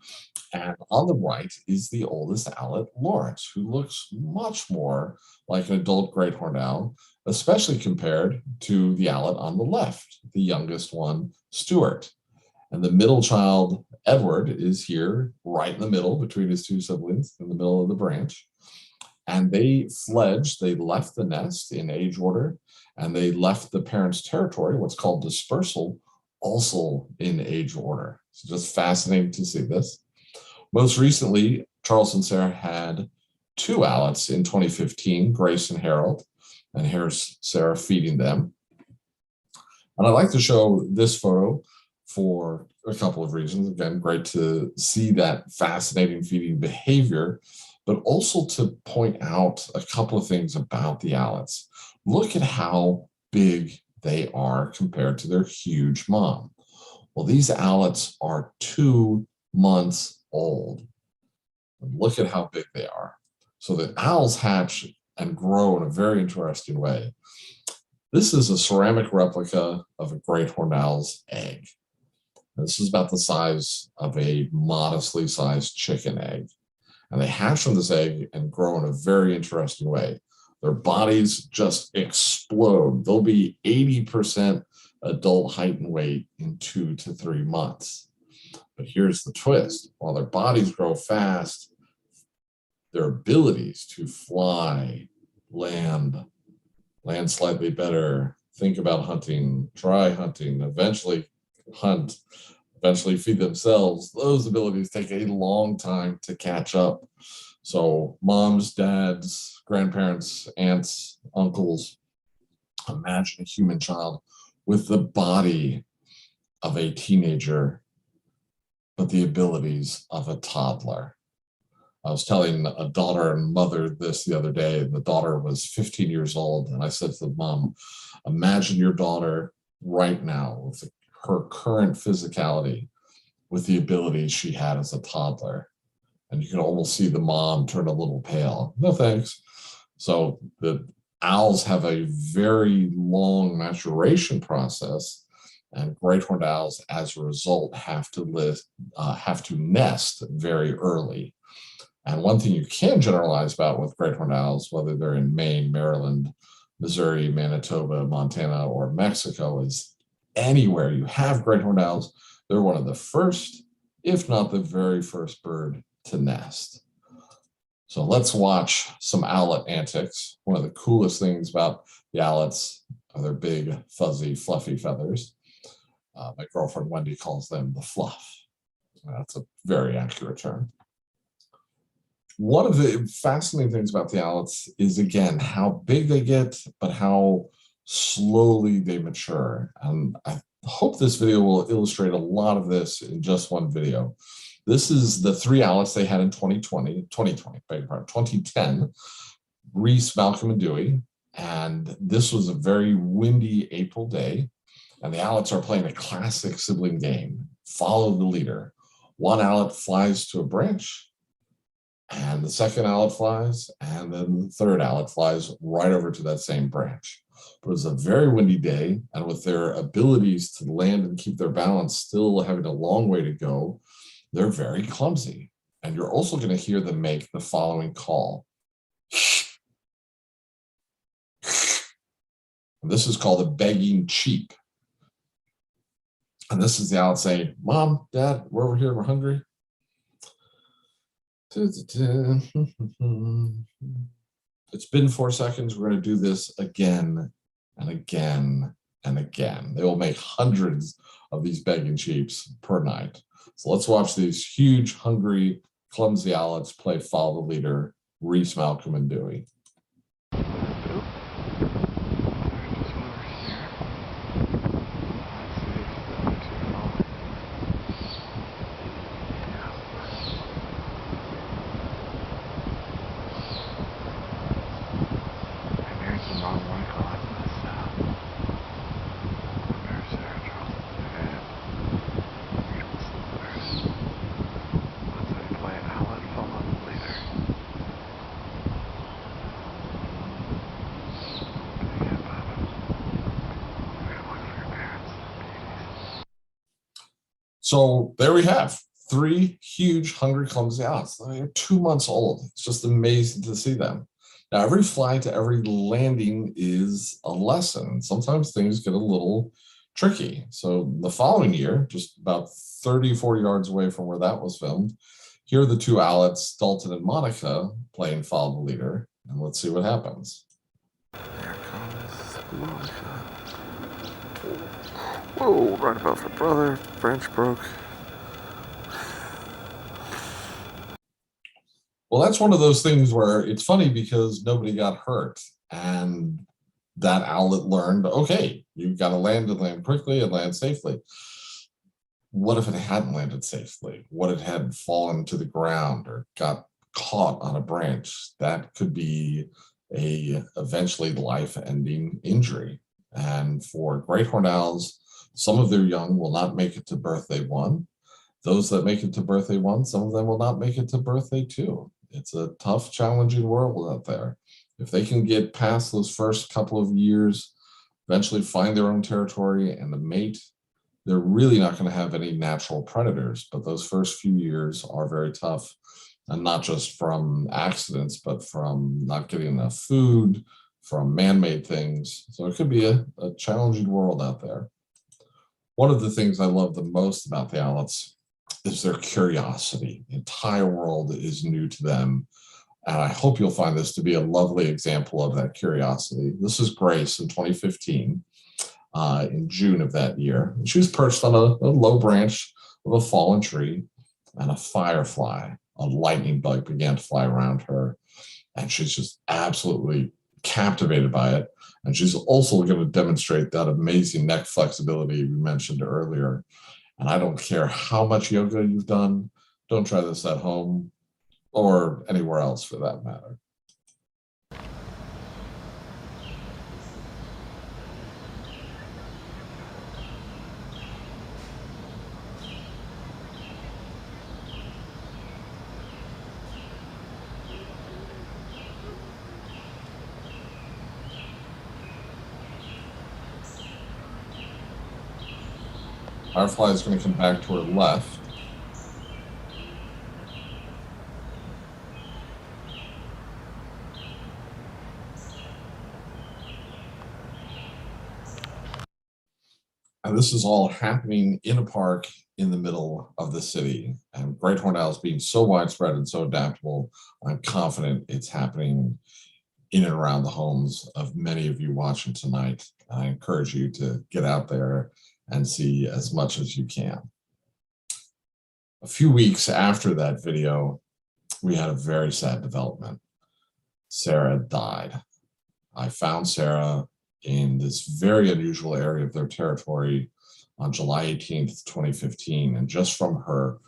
Speaker 2: And on the right is the oldest owlet, Lawrence, who looks much more like an adult great horned owl, especially compared to the owlet on the left, the youngest one, Stuart. And the middle child, Edward, is here right in the middle between his 2 siblings in the middle of the branch. And they fledged, they left the nest in age order, and they left the parents' territory, what's called dispersal, also in age order. It's just fascinating to see this. Most recently, Charles and Sarah had 2 owlets in 2015, Grace and Harold, and here's Sarah feeding them. And I'd like to show this photo for a couple of reasons. Again, great to see that fascinating feeding behavior, but also to point out a couple of things about the owlets. Look at how big they are compared to their huge mom. Well, these owlets are 2 months old. And look at how big they are. So the owls hatch and grow in a very interesting way. This is a ceramic replica of a great horned owl's egg. And this is about the size of a modestly sized chicken egg. And they hatch from this egg and grow in a very interesting way. Their bodies just explode. They'll be 80% adult height and weight in 2 to 3 months. But here's the twist. While their bodies grow fast, their abilities to fly, land slightly better, think about hunting, try hunting, eventually hunt, eventually feed themselves, those abilities take a long time to catch up. So moms, dads, grandparents, aunts, uncles, imagine a human child with the body of a teenager, but the abilities of a toddler. I was telling a daughter and mother this the other day, and the daughter was 15 years old. And I said to the mom, imagine your daughter right now with her current physicality, with the abilities she had as a toddler. And you can almost see the mom turn a little pale. No thanks. So the owls have a very long maturation process. And great horned owls, as a result, have to nest very early. And one thing you can generalize about with great horned owls, whether they're in Maine, Maryland, Missouri, Manitoba, Montana, or Mexico, is anywhere you have great horned owls, they're one of the first, if not the very first bird to nest. So let's watch some owlet antics. One of the coolest things about the owlets are their big, fuzzy, fluffy feathers. My girlfriend Wendy calls them the fluff. That's a very accurate term. One of the fascinating things about the owlets is, again, how big they get, but how slowly they mature. And I hope this video will illustrate a lot of this in just one video. This is the 3 owlets they had in 2010, Reese, Malcolm, and Dewey. And this was a very windy April day. And the owlets are playing a classic sibling game, follow the leader. One owlet flies to a branch, and the second owlet flies, and then the third owlet flies right over to that same branch. But it was a very windy day, and with their abilities to land and keep their balance still having a long way to go, they're very clumsy. And you're also going to hear them make the following call. And this is called a begging cheep. And this is the owl saying, Mom, Dad, we're over here, we're hungry. It's been 4 seconds. We're going to do this again and again and again. They will make hundreds of these begging cheeps per night. So let's watch these huge, hungry, clumsy owlets play follow the leader, Reese, Malcolm, and Dewey. So there we have 3 huge, hungry, clumsy owls. They're 2 months old. It's just amazing to see them. Now, every flight to every landing is a lesson. Sometimes things get a little tricky. So the following year, just about 30, 40 yards away from where that was filmed, here are the 2 owlets, Dalton and Monica, playing follow the leader. And let's see what happens.
Speaker 3: There comes Monica. Whoa, right above her brother. Branch broke.
Speaker 2: Well, that's one of those things where it's funny because nobody got hurt. And that owlet learned, okay, you've got to land and land quickly and land safely. What if it hadn't landed safely? What if it had fallen to the ground or got caught on a branch? That could be a eventually life-ending injury. And for great horned owls, some of their young will not make it to birthday 1. Those that make it to birthday 1, some of them will not make it to birthday 2. It's a tough, challenging world out there. If they can get past those first couple of years, eventually find their own territory and the mate, they're really not going to have any natural predators. But those first few years are very tough, and not just from accidents, but from not getting enough food, from man-made things. So it could be a challenging world out there. One of the things I love the most about the owlets is their curiosity. The entire world is new to them. And I hope you'll find this to be a lovely example of that curiosity. This is Grace in 2015, in June of that year. She was perched on a low branch of a fallen tree, and a firefly, a lightning bug, began to fly around her. And she's just absolutely captivated by it. And she's also going to demonstrate that amazing neck flexibility we mentioned earlier. And I don't care how much yoga you've done, don't try this at home or anywhere else for that matter. Firefly is going to come back to her left. And this is all happening in a park in the middle of the city. And great horned owls being so widespread and so adaptable, I'm confident it's happening in and around the homes of many of you watching tonight. I encourage you to get out there and see as much as you can. A few weeks after that video, we had a very sad development. Sarah died. I found Sarah in this very unusual area of their territory on July 18th, 2015. And just from her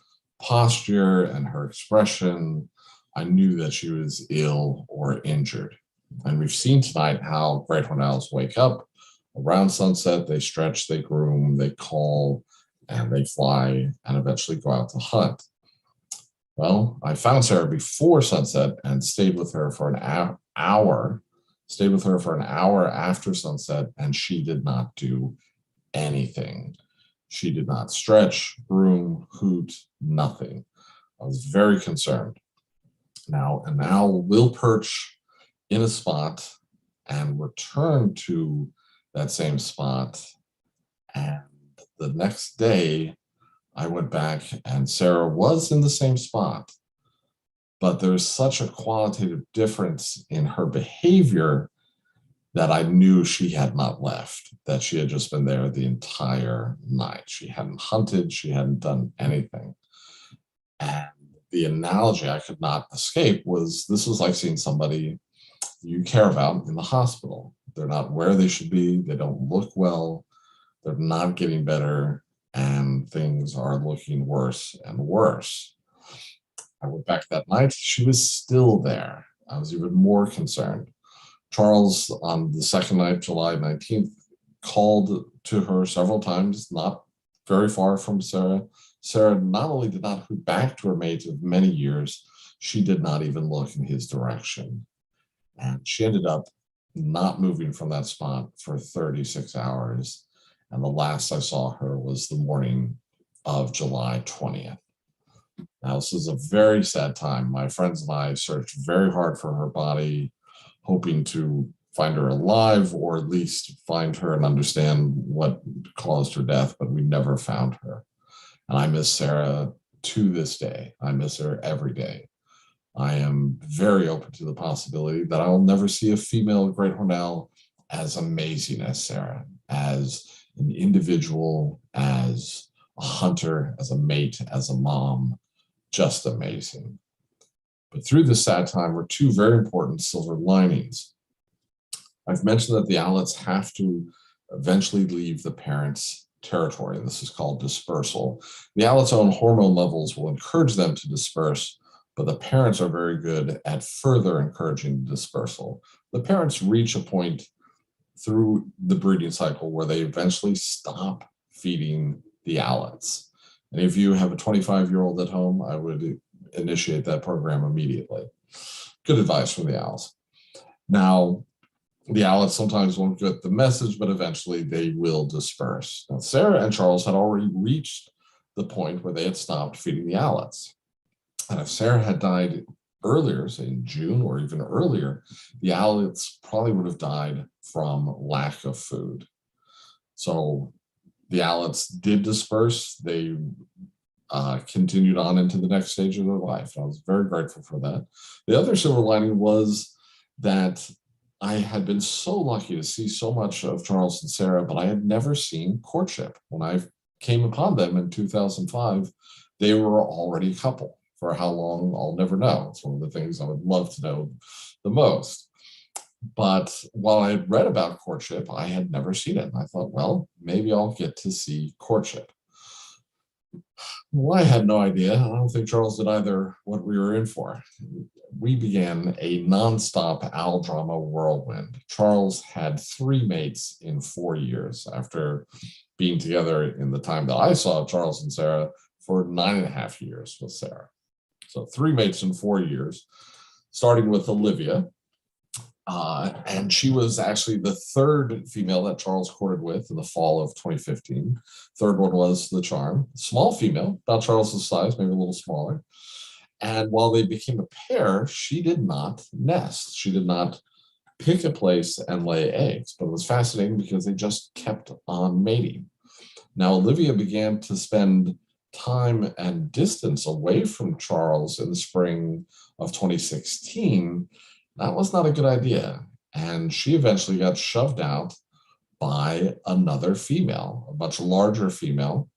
Speaker 2: posture and her expression, I knew that she was ill or injured. And we've seen tonight how great horned owls wake up around sunset, they stretch, they groom, they call, and they fly, and eventually go out to hunt. Well, I found Sarah before sunset and stayed with her for an hour after sunset, and she did not do anything. She did not stretch, groom, hoot, nothing. I was very concerned. Now, an owl will perch in a spot and return to that same spot. And the next day, I went back and Sarah was in the same spot. But there's such a qualitative difference in her behavior that I knew she had not left, that she had just been there the entire night. She hadn't hunted, she hadn't done anything. And the analogy I could not escape was this was like seeing somebody you care about in the hospital. They're not where they should be, they don't look well, they're not getting better, and things are looking worse and worse. I went back that night, she was still there. I was even more concerned. Charles, on the second night, July 19th, called to her several times, not very far from Sarah. Sarah not only did not hoot back to her mate of many years, she did not even look in his direction. And she ended up not moving from that spot for 36 hours. And the last I saw her was the morning of July 20th. Now, this is a very sad time. My friends and I searched very hard for her body, hoping to find her alive or at least find her and understand what caused her death, but we never found her. And I miss Sarah to this day. I miss her every day. I am very open to the possibility that I will never see a female great horned owl as amazing as Sarah, as an individual, as a hunter, as a mate, as a mom, just amazing. But through this sad time were two very important silver linings. I've mentioned that the owlets have to eventually leave the parents' territory. This is called dispersal. The owlets' own hormone levels will encourage them to disperse, but the parents are very good at further encouraging dispersal. The parents reach a point through the breeding cycle where they eventually stop feeding the owlets. And if you have a 25-year-old at home, I would initiate that program immediately. Good advice from the owls. Now, the owlets sometimes won't get the message, but eventually they will disperse. Now, Sarah and Charles had already reached the point where they had stopped feeding the owlets. And if Sarah had died earlier, say in June or even earlier, the owlets probably would have died from lack of food. So the owlets did disperse. They continued on into the next stage of their life. I was very grateful for that. The other silver lining was that I had been so lucky to see so much of Charles and Sarah, but I had never seen courtship. When I came upon them in 2005, they were already a couple. For how long, I'll never know. It's one of the things I would love to know the most. But while I had read about courtship, I had never seen it. And I thought, well, maybe I'll get to see courtship. Well, I had no idea. I don't think Charles did either what we were in for. We began a nonstop owl drama whirlwind. Charles had 3 mates in 4 years after being together in the time that I saw Charles and Sarah for 9.5 years with Sarah. So 3 mates in 4 years, starting with Olivia. And she was actually the third female that Charles courted with in the fall of 2015. Third one was the Charm, small female, about Charles's size, maybe a little smaller. And while they became a pair, she did not nest. She did not pick a place and lay eggs, but it was fascinating because they just kept on mating. Now, Olivia began to spend time and distance away from Charles in the spring of 2016. That was not a good idea. And she eventually got shoved out by another female, a much larger female,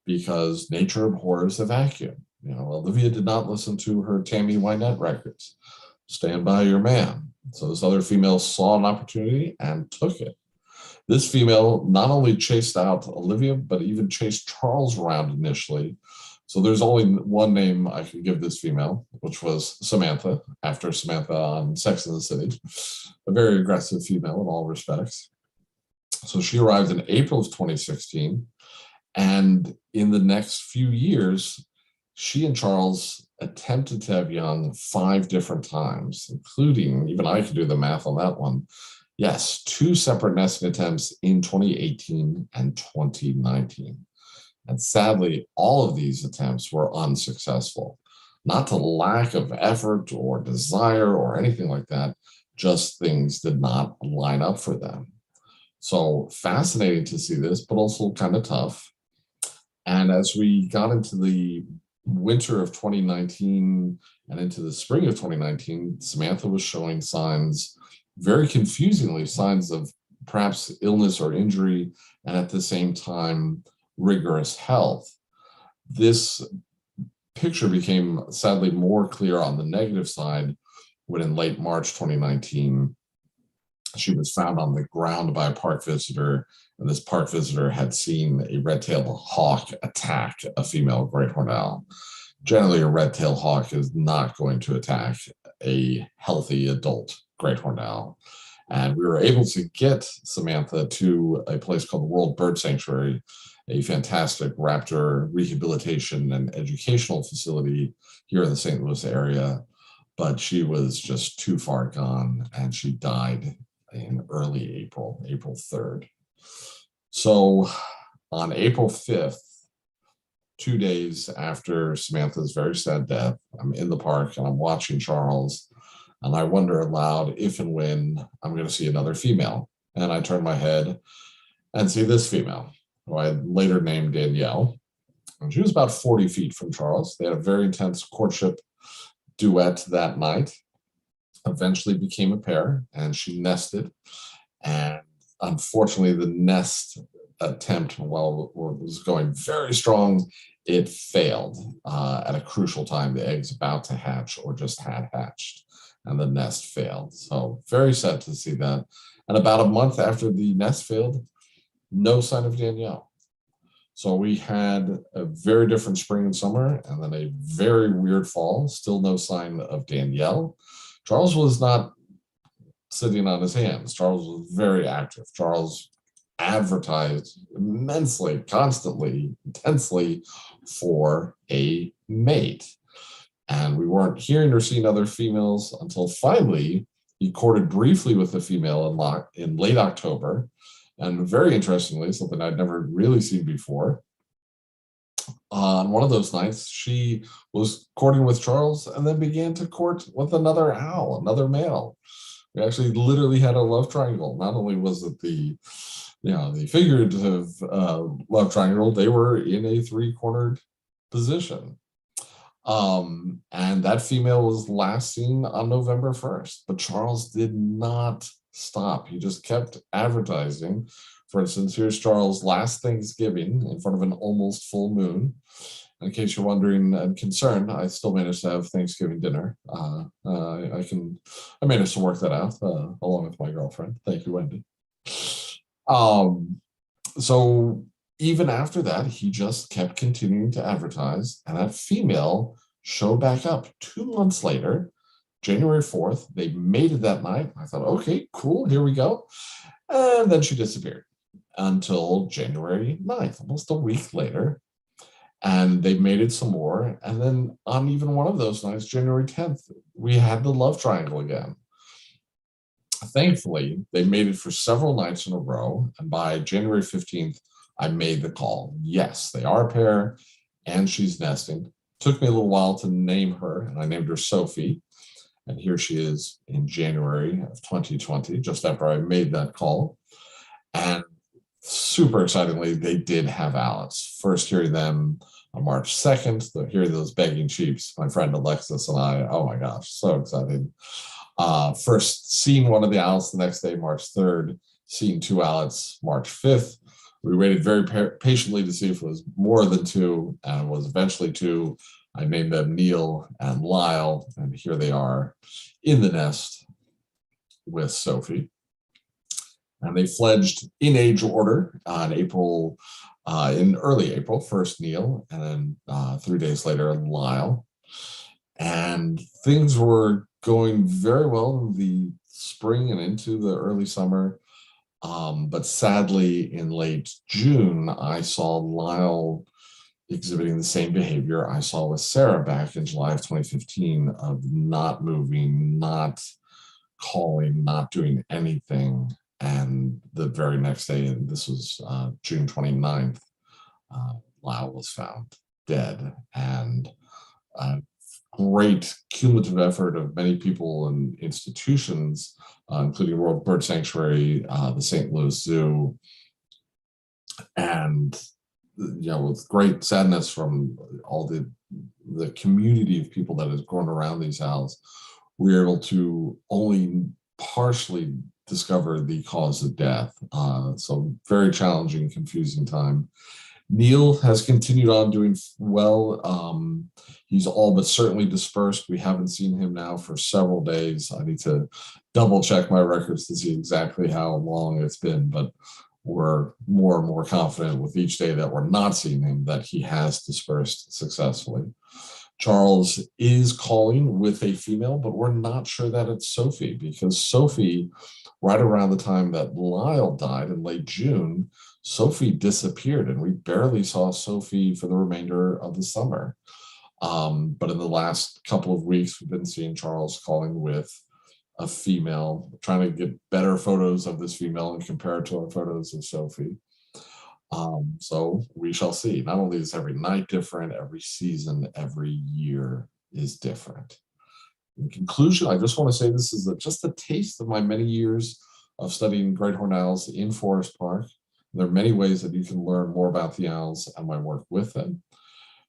Speaker 2: because nature abhors a vacuum. You know, Olivia did not listen to her Tammy Wynette records. Stand by your man. So this other female saw an opportunity and took it. This female not only chased out Olivia, but even chased Charles around initially. So there's only one name I can give this female, which was Samantha, after Samantha on Sex and the City. A very aggressive female in all respects. So she arrived in April of 2016. And in the next few years, she and Charles attempted to have young 5 different times, including, even I could do the math on that one, yes, 2 separate nesting attempts in 2018 and 2019. And sadly, all of these attempts were unsuccessful. Not to lack of effort or desire or anything like that, just things did not line up for them. So fascinating to see this, but also kind of tough. And as we got into the winter of 2019 and into the spring of 2019, Samantha was showing signs, very confusingly, signs of perhaps illness or injury, and at the same time, rigorous health. This picture became sadly more clear on the negative side when in late March 2019, she was found on the ground by a park visitor, and this park visitor had seen a red-tailed hawk attack a female great horned owl. Generally, a red-tailed hawk is not going to attack a healthy adult great horned owl. And we were able to get Samantha to a place called the World Bird Sanctuary, a fantastic raptor rehabilitation and educational facility here in the St. Louis area. But she was just too far gone, and she died in early April, April 3rd. So on April 5th, 2 days after Samantha's very sad death, I'm in the park and I'm watching Charles, and I wonder aloud if and when I'm going to see another female. And I turn my head and see this female, who I later named Danielle. And she was about 40 feet from Charles. They had a very intense courtship duet that night. Eventually became a pair, and she nested. And unfortunately, the nest attempt, while it was going very strong, it failed at a crucial time. The egg's about to hatch or just had hatched, and the nest failed. So very sad to see that. And about a month after the nest failed, no sign of Danielle. So we had a very different spring and summer, and then a very weird fall, still no sign of Danielle. Charles was not sitting on his hands. Charles was very active. Charles advertised immensely, constantly, intensely for a mate. And we weren't hearing or seeing other females until finally he courted briefly with a female in late October. And very interestingly, something I'd never really seen before, on one of those nights, she was courting with Charles and then began to court with another owl, another male. We actually literally had a love triangle. Not only was it the figurative love triangle, they were in a 3-cornered position. And that female was last seen on November 1st, but Charles did not stop. He just kept advertising. For instance, here's Charles last Thanksgiving in front of an almost full moon. In case you're wondering and concerned, I still managed to have Thanksgiving dinner. I managed to work that out along with my girlfriend. Thank you, Wendy. So even after that, he just kept continuing to advertise, and that female showed back up 2 months later, January 4th. They mated that night. I thought, okay, cool, here we go. And then she disappeared until January 9th, almost a week later. And they mated some more. And then on even one of those nights, January 10th, we had the love triangle again. Thankfully, they made it for several nights in a row, and by January 15th, I made the call. Yes, they are a pair, and she's nesting. Took me a little while to name her, and I named her Sophie. And here she is in January of 2020, just after I made that call. And super excitingly, they did have Alex. First hearing them on March 2nd, hearing those begging sheeps, my friend Alexis and I, oh my gosh, so excited. First seeing one of the owls the next day, March 3rd, seeing two owlets March 5th. We waited very patiently to see if it was more than two, and it was eventually two. I named them Neil and Lyle, and here they are in the nest with Sophie. And they fledged in age order in early April, first Neil, and then 3 days later, Lyle. And things were going very well in the spring and into the early summer. But sadly, in late June, I saw Lyle exhibiting the same behavior I saw with Sarah back in July of 2015 of not moving, not calling, not doing anything. And the very next day, and this was June 29th, Lyle was found dead. And great cumulative effort of many people and institutions, including World Bird Sanctuary, the St. Louis Zoo, and with great sadness from all the community of people that has grown around these owls, we were able to only partially discover the cause of death. So very challenging, confusing time. Neil has continued on doing well. He's all but certainly dispersed. We haven't seen him now for several days. I need to double check my records to see exactly how long it's been, but we're more and more confident with each day that we're not seeing him that he has dispersed successfully. Charles is calling with a female, but we're not sure that it's Sophie, because Sophie, right around the time that Lyle died in late June, Sophie disappeared, and we barely saw Sophie for the remainder of the summer. But in the last couple of weeks, we've been seeing Charles calling with a female, trying to get better photos of this female and compare it to our photos of Sophie. So we shall see. Not only is every night different, every season, every year is different. In conclusion, I just want to say this is just a taste of my many years of studying great horned owls in Forest Park. There are many ways that you can learn more about the owls and my work with them.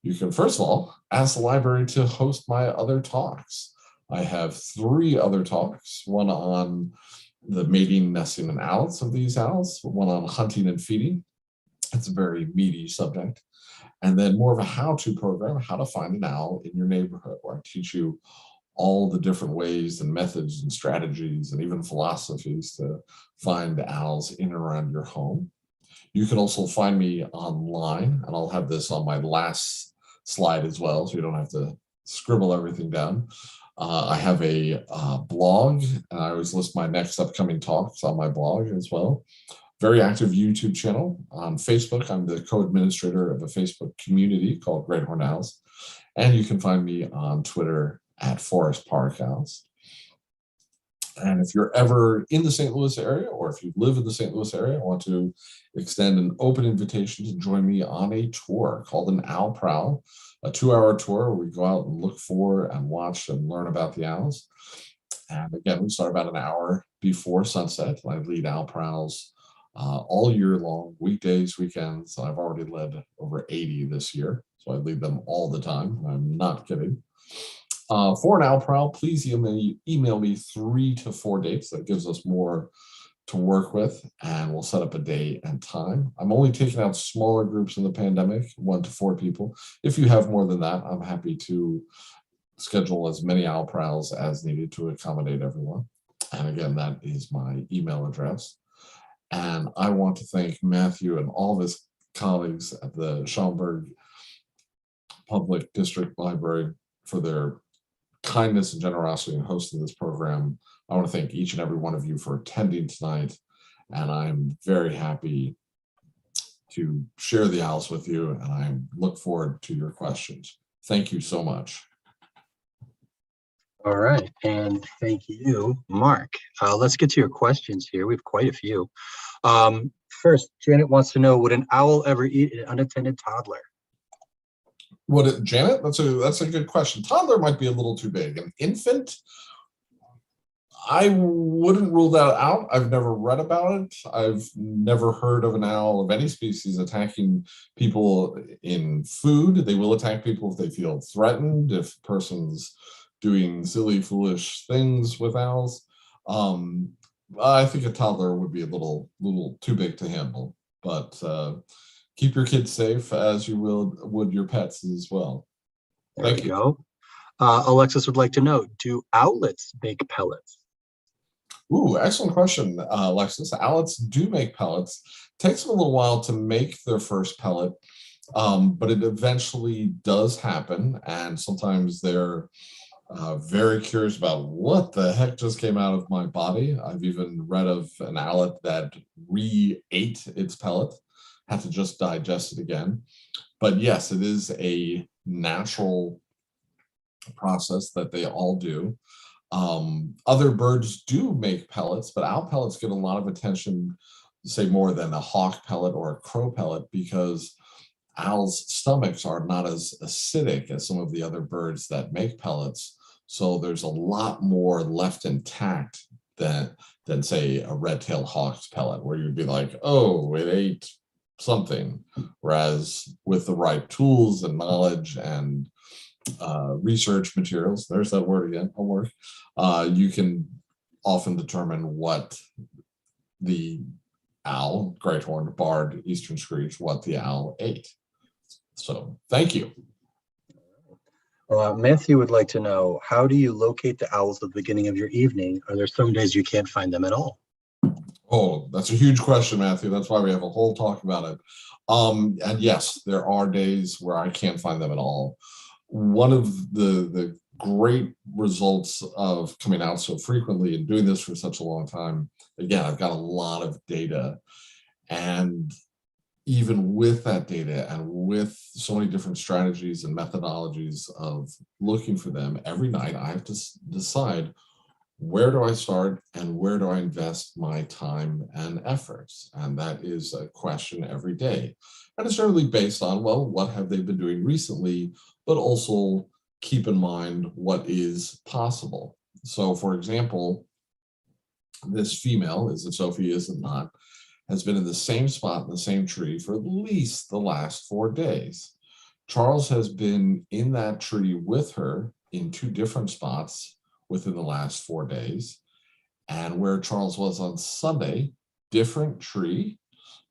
Speaker 2: You can, first of all, ask the library to host my other talks. I have 3 other talks, one on the mating, nesting, and outs of these owls, one on hunting and feeding. It's a very meaty subject. And then more of a how-to program, how to find an owl in your neighborhood, where I teach you all the different ways and methods and strategies and even philosophies to find owls in and around your home. You can also find me online, and I'll have this on my last slide as well, so you don't have to scribble everything down. I have a blog, and I always list my next upcoming talks on my blog as well. Very active YouTube channel. On Facebook, I'm the co-administrator of a Facebook community called Great Horned Owls. And you can find me on Twitter at Forest Park Owls. And if you're ever in the St. Louis area, or if you live in the St. Louis area, I want to extend an open invitation to join me on a tour called an Owl Prowl, a 2-hour tour where we go out and look for and watch and learn about the owls. And again, we start about an hour before sunset. I lead Owl Prowls all year long, weekdays, weekends. I've already led over 80 this year, so I lead them all the time. I'm not kidding. For an Owl Prowl, please email me 3 to 4 dates. That gives us more to work with, and we'll set up a day and time. I'm only taking out smaller groups in the pandemic, 1 to 4 people. If you have more than that, I'm happy to schedule as many Owl Prowls as needed to accommodate everyone. And again, that is my email address. And I want to thank Matthew and all of his colleagues at the Schaumburg Public District Library for their kindness and generosity in hosting this program. I want to thank each and every one of you for attending tonight, and I'm very happy to share the owls with you, and I look forward to your questions. Thank you so much.
Speaker 1: All right, and thank you, Mark. Let's get to your questions here. We have quite a few. First, Janet wants to know, would an owl ever eat an unattended toddler?
Speaker 2: Janet? That's a good question. Toddler might be a little too big. An infant, I wouldn't rule that out. I've never read about it. I've never heard of an owl of any species attacking people in food. They will attack people if they feel threatened, if a person's doing silly, foolish things with owls. I think a toddler would be a little too big to handle, but keep your kids safe as you would your pets as well.
Speaker 1: There we go. Alexis would like to know, do owlets make pellets?
Speaker 2: Ooh, excellent question, Alexis. Owlets do make pellets. Takes them a little while to make their first pellet, but it eventually does happen, and sometimes they're very curious about what the heck just came out of my body. I've even read of an owlet that re-ate its pellet, had to just digest it again. But yes, it is a natural process that they all do. Other birds do make pellets, but owl pellets get a lot of attention, say more than a hawk pellet or a crow pellet, because owls' stomachs are not as acidic as some of the other birds that make pellets. So there's a lot more left intact than say a red-tailed hawk's pellet, where you'd be like, oh, it ate something. Whereas with the right tools and knowledge and research materials, there's that word again, homework, you can often determine what the owl, great horned, barred, eastern screech, what the owl ate. So thank you.
Speaker 1: Matthew would like to know, how do you locate the owls at the beginning of your evening? Are there some days you can't find them at all?
Speaker 2: Oh, that's a huge question, Matthew. That's why we have a whole talk about it. And yes, there are days where I can't find them at all. One of the great results of coming out so frequently and doing this for such a long time, again, I've got a lot of data, and even with that data and with so many different strategies and methodologies of looking for them, every night I have to decide, where do I start and where do I invest my time and efforts? And that is a question every day. And it's really based on, well, what have they been doing recently, but also keep in mind what is possible. So for example, this female, is it Sophie, is it not, has been in the same spot in the same tree for at least the last 4 days. Charles has been in that tree with her in 2 different spots within the last 4 days. And where Charles was on Sunday, different tree,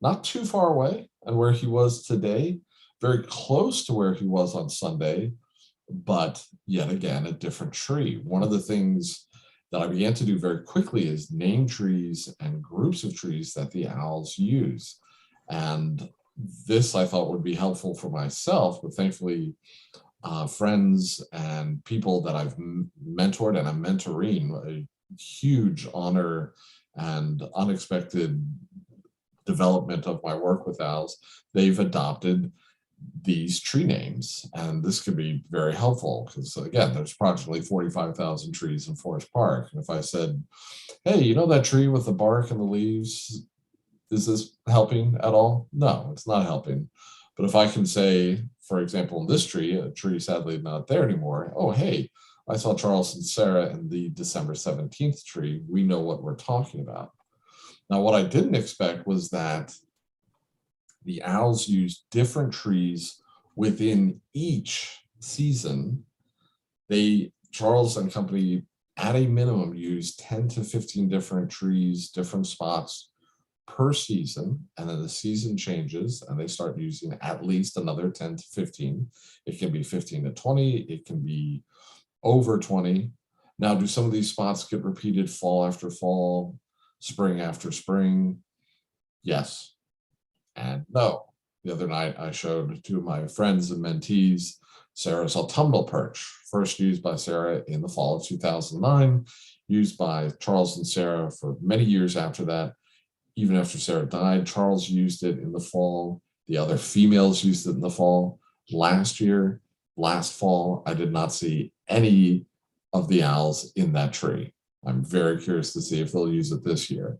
Speaker 2: not too far away. And where he was today, very close to where he was on Sunday, but yet again, a different tree. One of the things that I began to do very quickly is name trees and groups of trees that the owls use. And this I thought would be helpful for myself, but thankfully friends and people that I've mentored and I'm mentoring, a huge honor and unexpected development of my work with owls, they've adopted these tree names. And this could be very helpful because, again, there's approximately 45,000 trees in Forest Park. And if I said, hey, you know that tree with the bark and the leaves, is this helping at all? No, it's not helping. But if I can say, for example, in this tree, a tree sadly not there anymore, oh, hey, I saw Charles and Sarah in the December 17th tree, we know what we're talking about. Now, what I didn't expect was that the owls use different trees within each season. Charles and company, at a minimum, use 10 to 15 different trees, different spots per season, and then the season changes and they start using at least another 10 to 15. It can be 15 to 20, it can be over 20. Now, do some of these spots get repeated fall after fall, spring after spring? Yes and no. The other night I showed 2 of my friends and mentees Sarah's autumnal perch, first used by Sarah in the fall of 2009, used by Charles and Sarah for many years after that. Even after Sarah died, Charles used it in the fall. The other females used it in the fall. Last fall, I did not see any of the owls in that tree. I'm very curious to see if they'll use it this year.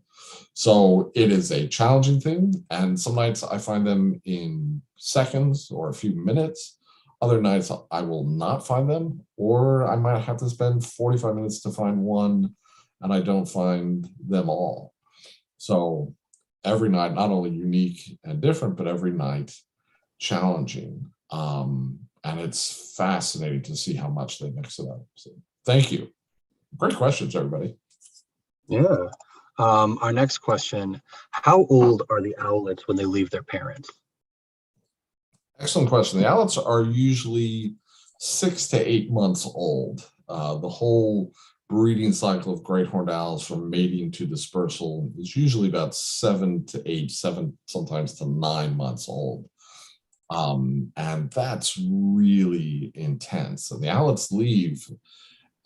Speaker 2: So it is a challenging thing, and some nights I find them in seconds or a few minutes. Other nights I will not find them, or I might have to spend 45 minutes to find one, and I don't find them all. So every night, not only unique and different, but every night challenging. And it's fascinating to see how much they mix it up. So thank you. Great questions, everybody.
Speaker 1: Yeah. Our next question, how old are the owlets when they leave their parents?
Speaker 2: Excellent question. The owlets are usually 6 to 8 months old. The whole breeding cycle of great horned owls from mating to dispersal is usually about 7 to 8, 7 sometimes to 9 months old. And that's really intense. And the owlets leave,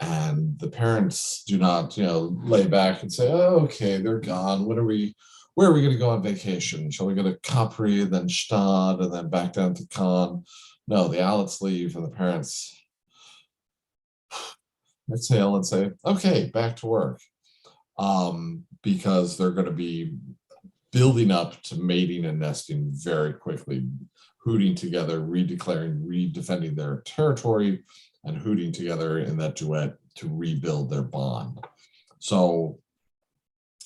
Speaker 2: and the parents do not, lay back and say, oh, okay, they're gone. Where are we going to go on vacation? Shall we go to Capri, then Stad, and then back down to Cannes? No, the owlets leave, and the parents exhale and say, okay, back to work. Because they're going to be building up to mating and nesting very quickly, hooting together, redefending their territory, and hooting together in that duet to rebuild their bond. So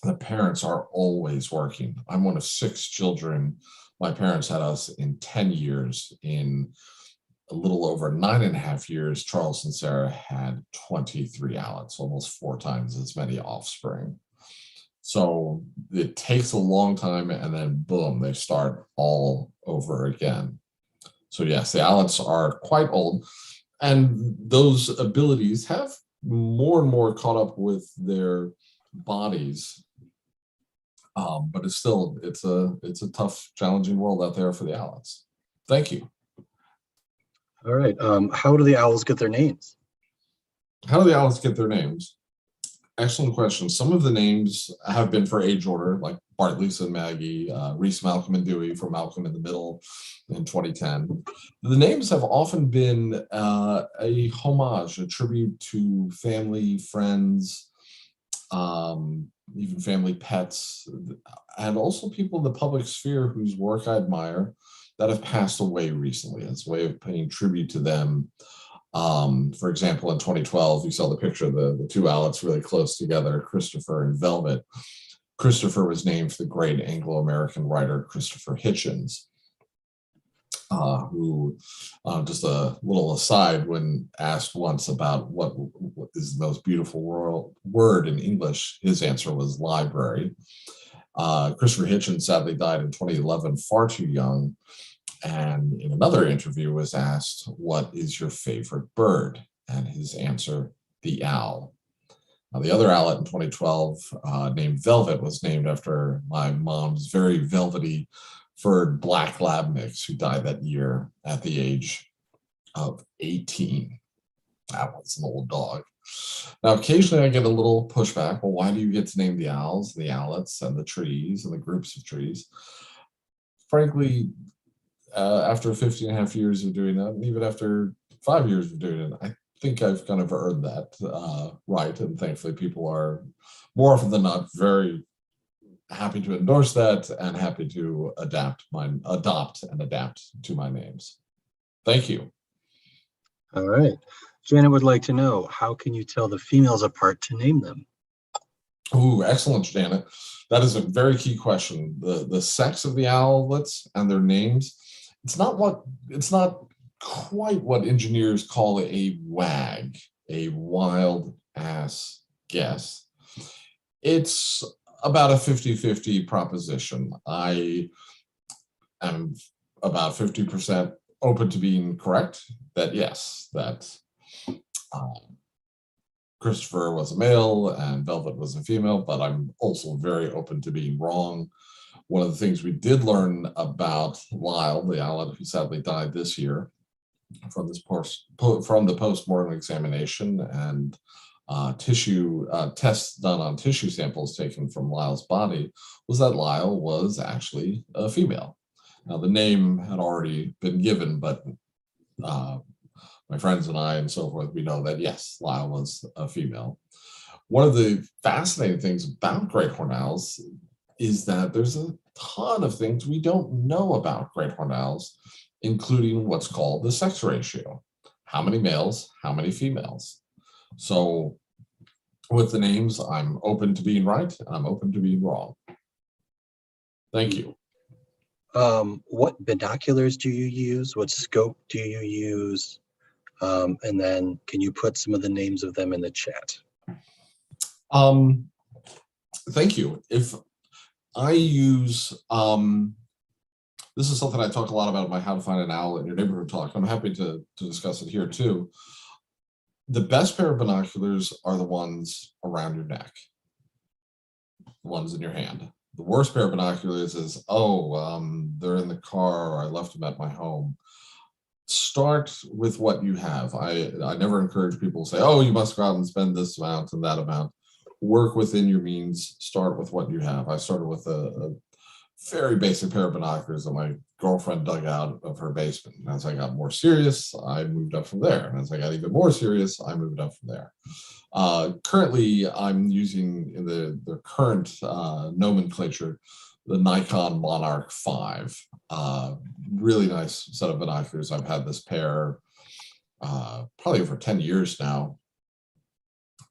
Speaker 2: the parents are always working. I'm one of 6 children. My parents had us in 10 years. In a little over 9.5 years, Charles and Sarah had 23 owlets, almost 4 times as many offspring. So it takes a long time, and then boom, they start all over again. So yes, the owlets are quite old, and those abilities have more and more caught up with their bodies. But it's a tough, challenging world out there for the owlets. Thank you.
Speaker 1: All right. How do the owls get their names?
Speaker 2: How do the owls get their names? Excellent question. Some of the names have been for age order, like Bart, Lisa, and Maggie, Reese, Malcolm, and Dewey for Malcolm in the Middle in 2010. The names have often been a homage, a tribute to family, friends, even family pets, and also people in the public sphere whose work I admire that have passed away recently as a way of paying tribute to them. For example, in 2012, you saw the picture of the 2 owlets really close together, Christopher and Velvet. Christopher was named for the great Anglo-American writer Christopher Hitchens, who, just a little aside, when asked once about what is the most beautiful word in English, his answer was library. Christopher Hitchens sadly died in 2011, far too young. And in another interview was asked, what is your favorite bird? And his answer, the owl. Now, the other owlet in 2012, named Velvet, was named after my mom's very velvety furred black lab mix, who died that year at the age of 18. That was an old dog. Now, occasionally I get a little pushback. Well, why do you get to name the owls, the owlets, and the trees, and the groups of trees? Frankly, after 15.5 years of doing that, and even after 5 years of doing it, I think I've kind of earned that right. And thankfully, people are more often than not very happy to endorse that and happy to adopt and adapt to my names. Thank you.
Speaker 1: All right. Janet would like to know, how can you tell the females apart to name them?
Speaker 2: Ooh, excellent, Janet. That is a very key question. The sex of the owlets and their names. It's not quite what engineers call a WAG, a wild ass guess. It's about a 50-50 proposition. I am about 50% open to being correct, that yes, that Christopher was a male and Velvet was a female, but I'm also very open to being wrong. One of the things we did learn about Lyle, the owlet who sadly died this year, from the post-mortem examination and tests done on tissue samples taken from Lyle's body, was that Lyle was actually a female. Now, the name had already been given, but my friends and I and so forth, we know that yes, Lyle was a female. One of the fascinating things about great horned owls is that there's a ton of things we don't know about great horned owls, including what's called the sex ratio. How many males, how many females? So with the names, I'm open to being right, and I'm open to being wrong. Thank you.
Speaker 1: What binoculars do you use? What scope do you use? And then can you put some of the names of them in the chat?
Speaker 2: Thank you. If I use, this is something I talk a lot about in my How to Find an Owl in Your Neighborhood talk. I'm happy to discuss it here too. The best pair of binoculars are the ones around your neck, the ones in your hand. The worst pair of binoculars is, they're in the car, or I left them at my home. Start with what you have. I never encourage people to say, oh, you must go out and spend this amount and that amount. Work within your means. Start with what you have. I started with a very basic pair of binoculars that my girlfriend dug out of her basement. And as I got more serious, I moved up from there. And as I got even more serious, I moved up from there. Currently, I'm using in the current nomenclature, the Nikon Monarch 5. Really nice set of binoculars. I've had this pair probably over 10 years now.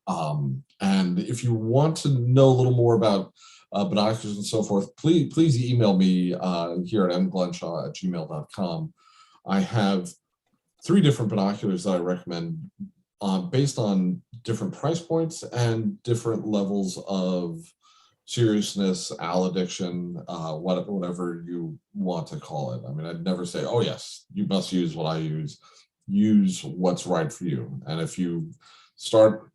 Speaker 2: And if you want to know a little more about binoculars and so forth, please email me here at mglenshaw@gmail.com. I have 3 different binoculars that I recommend based on different price points and different levels of seriousness, owl addiction, whatever you want to call it. I mean, I'd never say, oh yes, you must use what I use. Use what's right for you. And if you start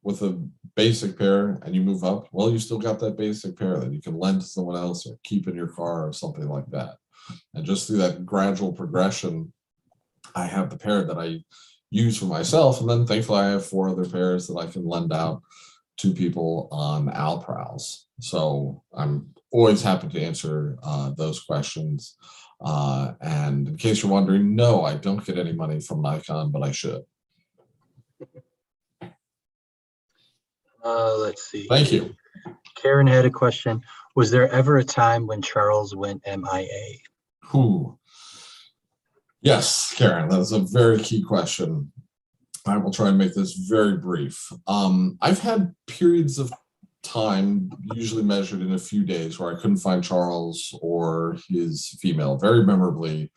Speaker 2: with a basic pair and you move up, well, you still got that basic pair that you can lend to someone else or keep in your car or something like that. And just through that gradual progression, I have the pair that I use for myself. And then thankfully I have 4 other pairs that I can lend out to people on owl prowls. So I'm always happy to answer those questions. And in case you're wondering, no, I don't get any money from Nikon, but I should.
Speaker 1: Let's see.
Speaker 2: Thank you.
Speaker 1: Karen had a question. Was there ever a time when Charles went MIA?
Speaker 2: Yes, Karen, that's a very key question. I will try and make this very brief. I've had periods of time, usually measured in a few days, where I couldn't find Charles or his female. Very memorably,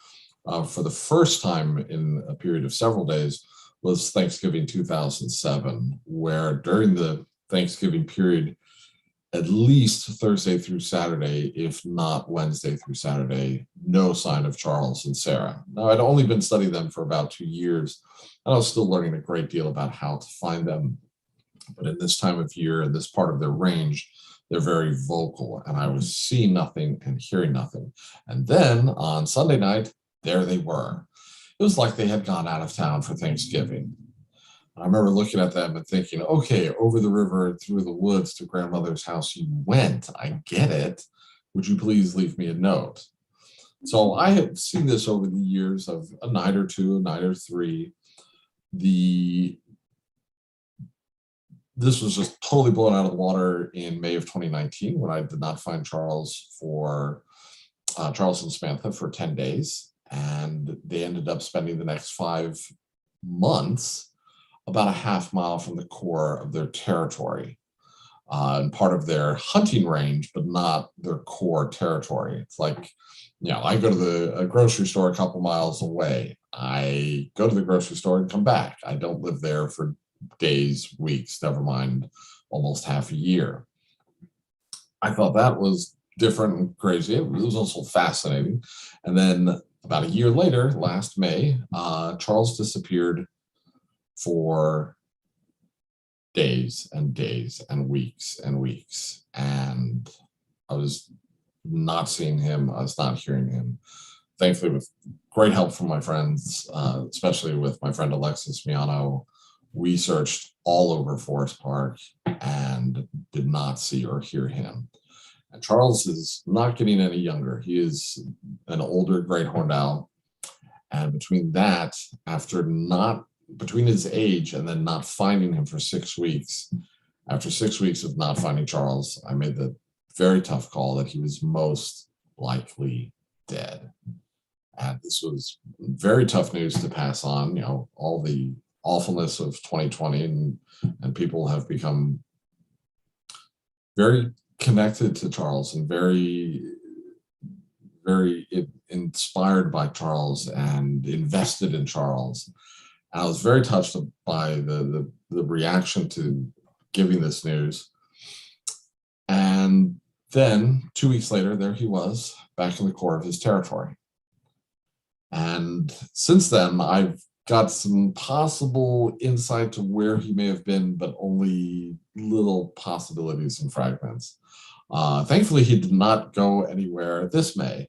Speaker 2: for the first time in a period of several days, was Thanksgiving 2007, where during the Thanksgiving period, at least Thursday through Saturday, if not Wednesday through Saturday, no sign of Charles and Sarah. Now, I'd only been studying them for about 2 years, and I was still learning a great deal about how to find them. But in this time of year, in this part of their range, they're very vocal, and I was seeing nothing and hearing nothing. And then on Sunday night, there they were. It was like they had gone out of town for Thanksgiving. I remember looking at them and thinking, okay, over the river, through the woods to grandmother's house you went. I get it. Would you please leave me a note? So I have seen this over the years of a night or 2, a night or 3. This was just totally blown out of the water in May of 2019 when I did not find Charles and Samantha for 10 days. And they ended up spending the next 5 months about a half mile from the core of their territory, and part of their hunting range, but not their core territory. It's like, I go to the grocery store a couple miles away. I go to the grocery store and come back. I don't live there for days, weeks, never mind almost half a year. I thought that was different and crazy. It was also fascinating. And then about a year later, last May, Charles disappeared for days and days and weeks and weeks. And I was not seeing him. I was not hearing him. Thankfully, with great help from my friends, especially with my friend Alexis Miano, we searched all over Forest Park and did not see or hear him. And Charles is not getting any younger. He is an older great horned owl. And between that, between his age and then not finding him for 6 weeks, after 6 weeks of not finding Charles, I made the very tough call that he was most likely dead. And this was very tough news to pass on. All the awfulness of 2020, and people have become very connected to Charles and very, very inspired by Charles and invested in Charles. And I was very touched by the reaction to giving this news. And then 2 weeks later, there he was back in the core of his territory. And since then, I've got some possible insight to where he may have been, but only little possibilities and fragments. Thankfully, he did not go anywhere this May.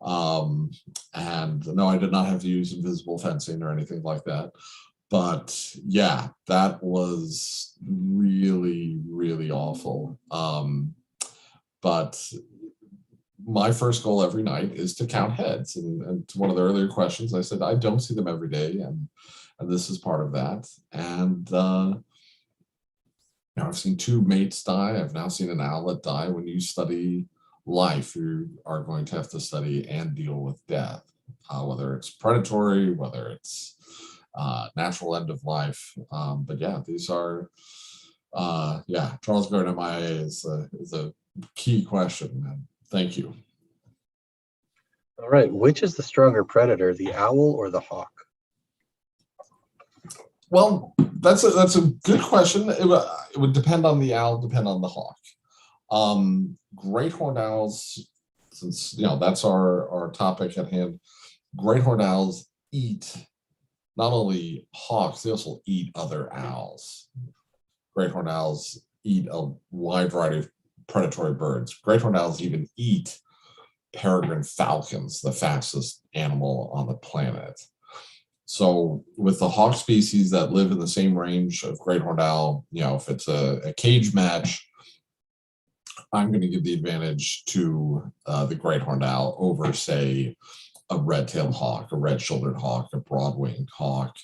Speaker 2: And no, I did not have to use invisible fencing or anything like that. But yeah, that was really, really awful. But my first goal every night is to count heads. And to one of the earlier questions, I said, I don't see them every day. And this is part of that. And I've seen 2 mates die. I've now seen an owlet die. When you study life, you are going to have to study and deal with death, whether it's predatory, whether it's natural end of life. But yeah, these are, Charles Gardner MIA is a key question. And thank you.
Speaker 1: All right. Which is the stronger predator, the owl or the hawk?
Speaker 2: Well, that's a good question. It would depend on the owl, depend on the hawk. Great horned owls, since that's our topic at hand. Great horned owls eat not only hawks, they also eat other owls. Great horned owls eat a wide variety of predatory birds. Great horned owls even eat peregrine falcons, the fastest animal on the planet. So with the hawk species that live in the same range of great horned owl, if it's a cage match, I'm going to give the advantage to the great horned owl over, say, a red-tailed hawk, a red-shouldered hawk, a broad-winged hawk.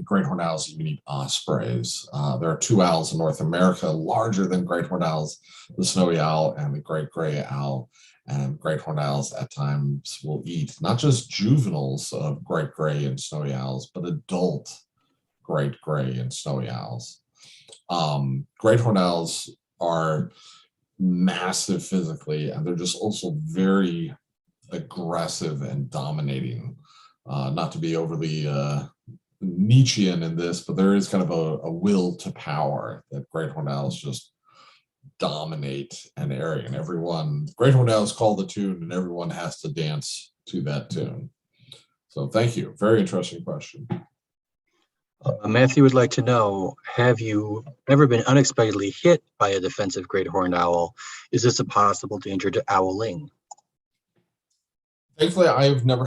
Speaker 2: Great horned owls even eat ospreys. There are 2 owls in North America larger than great horned owls, the snowy owl and the great gray owl. And great horned owls at times will eat not just juveniles of great gray and snowy owls, but adult great gray and snowy owls. Great horned owls are massive physically, and they're just also very aggressive and dominating. Not to be overly Nietzschean in this, but there is kind of a will to power that great horned owls just dominate an area, and great horned owls call the tune, and everyone has to dance to that tune. So thank you. Very interesting question.
Speaker 1: Matthew would like to know, have you ever been unexpectedly hit by a defensive great horned owl? Is this a possible danger to owling?
Speaker 2: Thankfully, I've never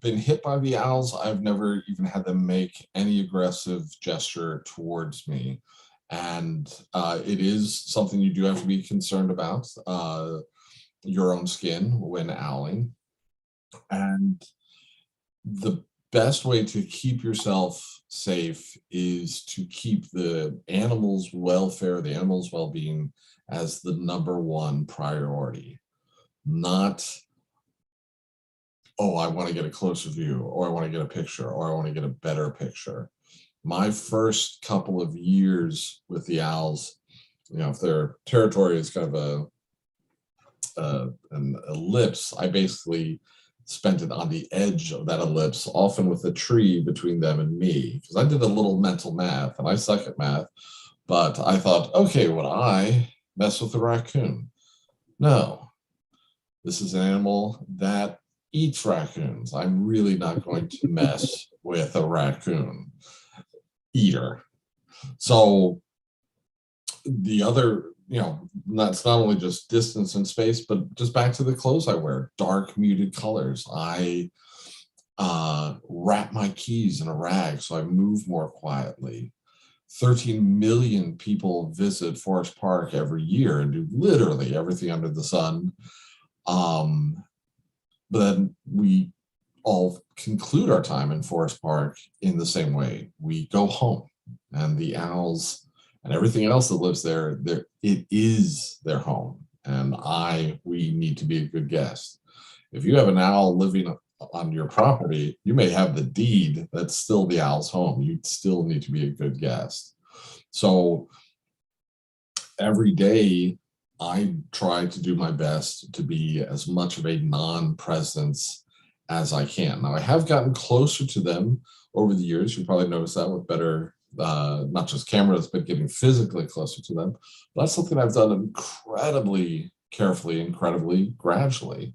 Speaker 2: been hit by the owls. I've never even had them make any aggressive gesture towards me. And it is something you do have to be concerned about, your own skin when owling. And the best way to keep yourself safe is to keep the animal's welfare, the animal's well-being as the #1 priority. Not, oh, I want to get a closer view, or I want to get a picture, or I want to get a better picture. My first couple of years with the owls, if their territory is kind of an ellipse, I basically spent it on the edge of that ellipse, often with a tree between them and me, because I did a little mental math, and I suck at math, but I thought, okay, would I mess with a raccoon? No, this is an animal that eats raccoons. I'm really not going to mess with a raccoon eater. So the other, that's not only just distance and space, but just back to the clothes I wear, dark muted colors. I wrap my keys in a rag so I move more quietly. 13 million people visit Forest Park every year and do literally everything under the sun. but then we all conclude our time in Forest Park in the same way. We go home, and the owls and everything else that lives there, it is their home. And we need to be a good guest. If you have an owl living on your property, you may have the deed, that's still the owl's home. You still need to be a good guest. So every day I try to do my best to be as much of a non-presence as I can. Now, I have gotten closer to them over the years. You probably noticed that with better, not just cameras, but getting physically closer to them. But that's something I've done incredibly carefully, incredibly gradually.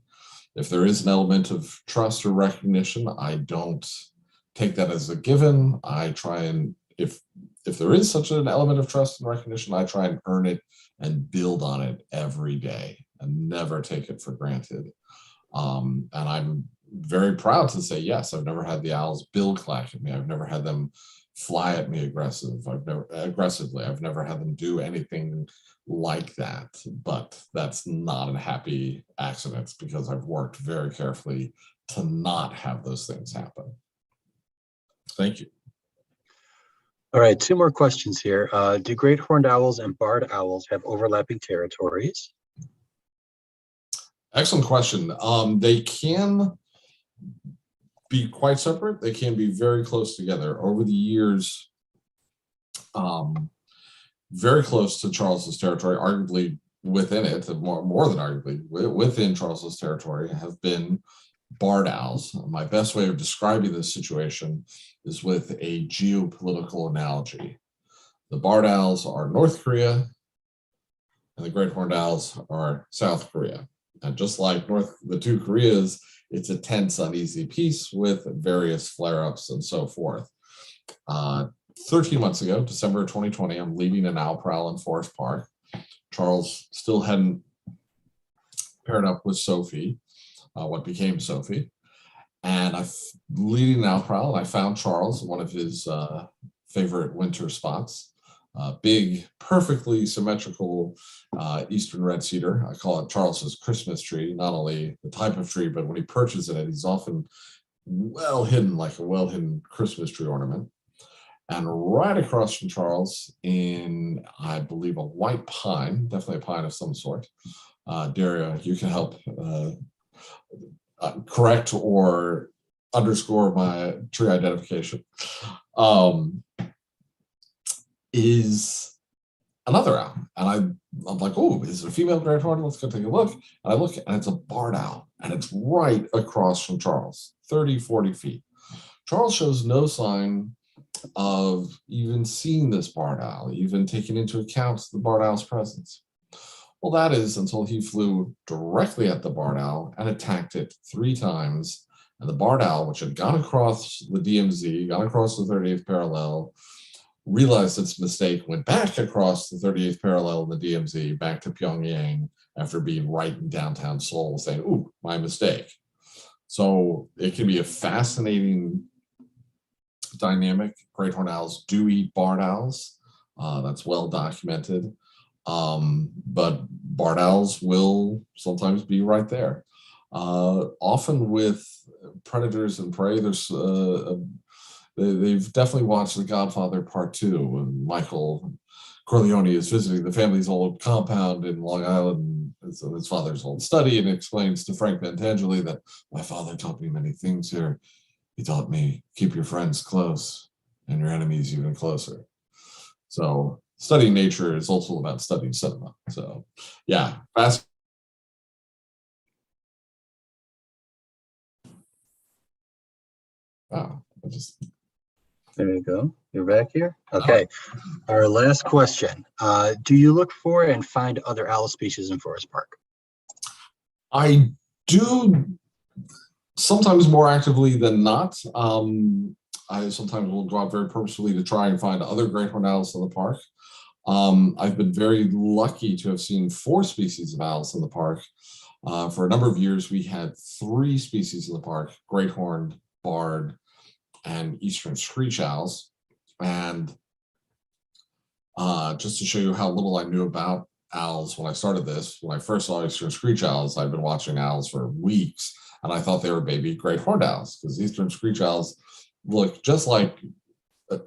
Speaker 2: If there is an element of trust or recognition, I don't take that as a given. I try and, if there is such an element of trust and recognition, I try and earn it and build on it every day and never take it for granted. And I'm very proud to say, yes, I've never had the owls bill clack at me. I've never had them fly at me aggressively. I've never had them do anything like that, but that's not a happy accident because I've worked very carefully to not have those things happen. Thank you.
Speaker 1: All right, 2 more questions here. Do great horned owls and barred owls have overlapping territories?
Speaker 2: Excellent question. They can be quite separate. They can be very close together. Over the years, very close to Charles's territory, arguably within it, more than arguably, within Charles's territory have been barred owls. My best way of describing this situation is with a geopolitical analogy. The barred owls are North Korea, and the great horned owls are South Korea. And just like the 2 Koreas, it's a tense, uneasy peace with various flare-ups and so forth. 13 months ago, December 2020, I'm leading an owl prowl in Forest Park. Charles still hadn't paired up with Sophie, what became Sophie. And I'm leading an owl prowl, and I found Charles in one of his favorite winter spots. Big, perfectly symmetrical eastern red cedar. I call it Charles's Christmas tree, not only the type of tree, but when he perches in it, he's often well hidden, like a well-hidden Christmas tree ornament. And right across from Charles in, I believe, a white pine, definitely a pine of some sort. Daria, you can help correct or underscore my tree identification. Is another owl. And I'm like, oh, is it a female great horn? Let's go take a look. And I look, and it's a barred owl, and it's right across from Charles, 30, 40 feet. Charles shows no sign of even seeing this barred owl, even taking into account the barred owl's presence. Well, that is until he flew directly at the barred owl and attacked it 3 times. And the barred owl, which had gone across the DMZ, gone across the 38th parallel, realized its mistake, went back across the 38th parallel in the DMZ, back to Pyongyang after being right in downtown Seoul, saying, ooh, my mistake. So it can be a fascinating dynamic. Great horned owls do eat barred owls. That's well documented. But barred owls will sometimes be right there. Often with predators and prey, they've definitely watched The Godfather Part 2 when Michael Corleone is visiting the family's old compound in Long Island, his father's old study, and explains to Frank Pentangeli that my father taught me many things here. He taught me keep your friends close and your enemies even closer. So studying nature is also about studying cinema. So yeah, fast. Wow,
Speaker 1: There you go. You're back here. Okay. Our last question. Do you look for and find other owl species in Forest Park?
Speaker 2: I do, sometimes more actively than not. I sometimes will go out very purposefully to try and find other great horned owls in the park. I've been very lucky to have seen 4 species of owls in the park. For a number of years, we had 3 species in the park: great horned, barred, and eastern screech owls. And just to show you how little I knew about owls when I started this, when I first saw eastern screech owls, I'd been watching owls for weeks. and I thought they were baby great horned owls, because eastern screech owls look just like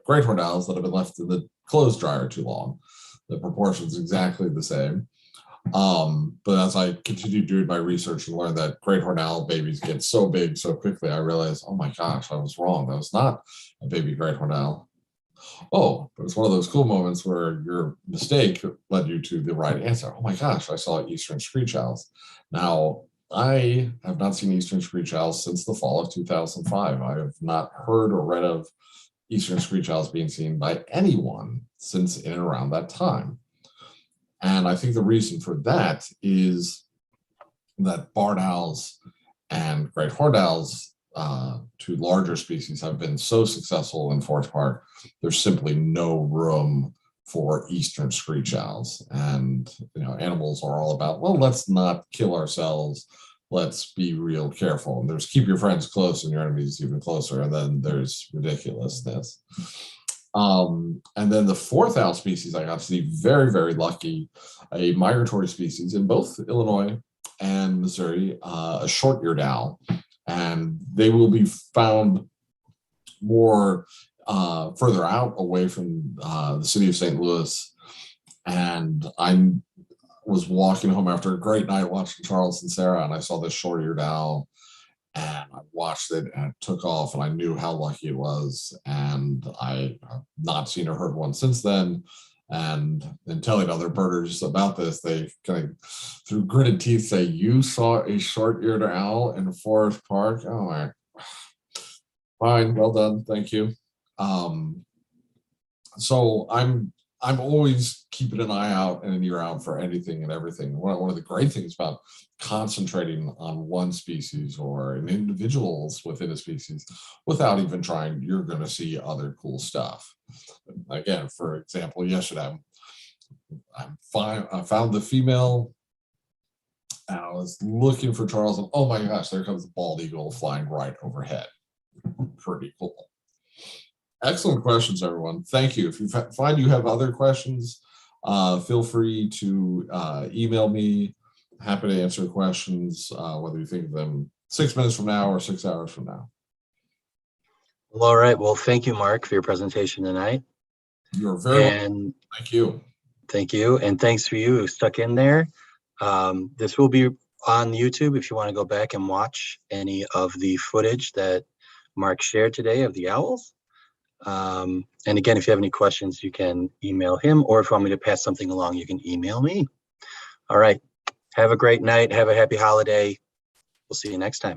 Speaker 2: great horned owls that have been left in the clothes dryer too long. The proportions exactly the same. But as I continued doing my research and learned that great horned owl babies get so big so quickly, I realized, oh my gosh, I was wrong. That was not a baby great horned owl. Oh, but it's one of those cool moments where your mistake led you to the right answer. Oh my gosh, I saw eastern screech owls. Now, I have not seen eastern screech owls since the fall of 2005. I have not heard or read of eastern screech owls being seen by anyone since in and around that time. And I think the reason for that is that barred owls and great horned owls, two larger species, have been so successful in Forest Park, there's simply no room for eastern screech owls. And animals are all about, well, let's not kill ourselves. Let's be real careful. And there's keep your friends close and your enemies even closer. And then there's ridiculousness. And then the fourth owl species I got to see, very, very lucky, a migratory species in both Illinois and Missouri, a short-eared owl. And they will be found more further out away from the city of St. Louis. And I was walking home after a great night watching Charles and Sarah, and I saw this short-eared owl. And I watched it, and it took off, and I knew how lucky it was. And I have not seen or heard one since then. And in telling other birders about this, they kind of, through gritted teeth, say, "You saw a short-eared owl in Forest Park?" Oh my, fine, well done, thank you. So I'm always keeping an eye out and an ear out for anything and everything. One of the great things about concentrating on one species or an individuals within a species without even trying, you're going to see other cool stuff. Again, for example, yesterday I found the female, and I was looking for Charles, and oh my gosh, there comes the bald eagle flying right overhead. Pretty cool. Excellent questions, everyone. Thank you. If you find you have other questions, feel free to email me. Happy to answer questions, whether you think of them 6 minutes from now or 6 hours from now.
Speaker 1: Well, all right. Well, thank you, Mark, for your presentation tonight.
Speaker 2: You're very welcome. Thank you.
Speaker 1: Thank you. And thanks for you who stuck in there. This will be on YouTube if you want to go back and watch any of the footage that Mark shared today of the owls. And again, if you have any questions, you can email him, or if you want me to pass something along, you can email me. All right. Have a great night. Have a happy holiday. We'll see you next time.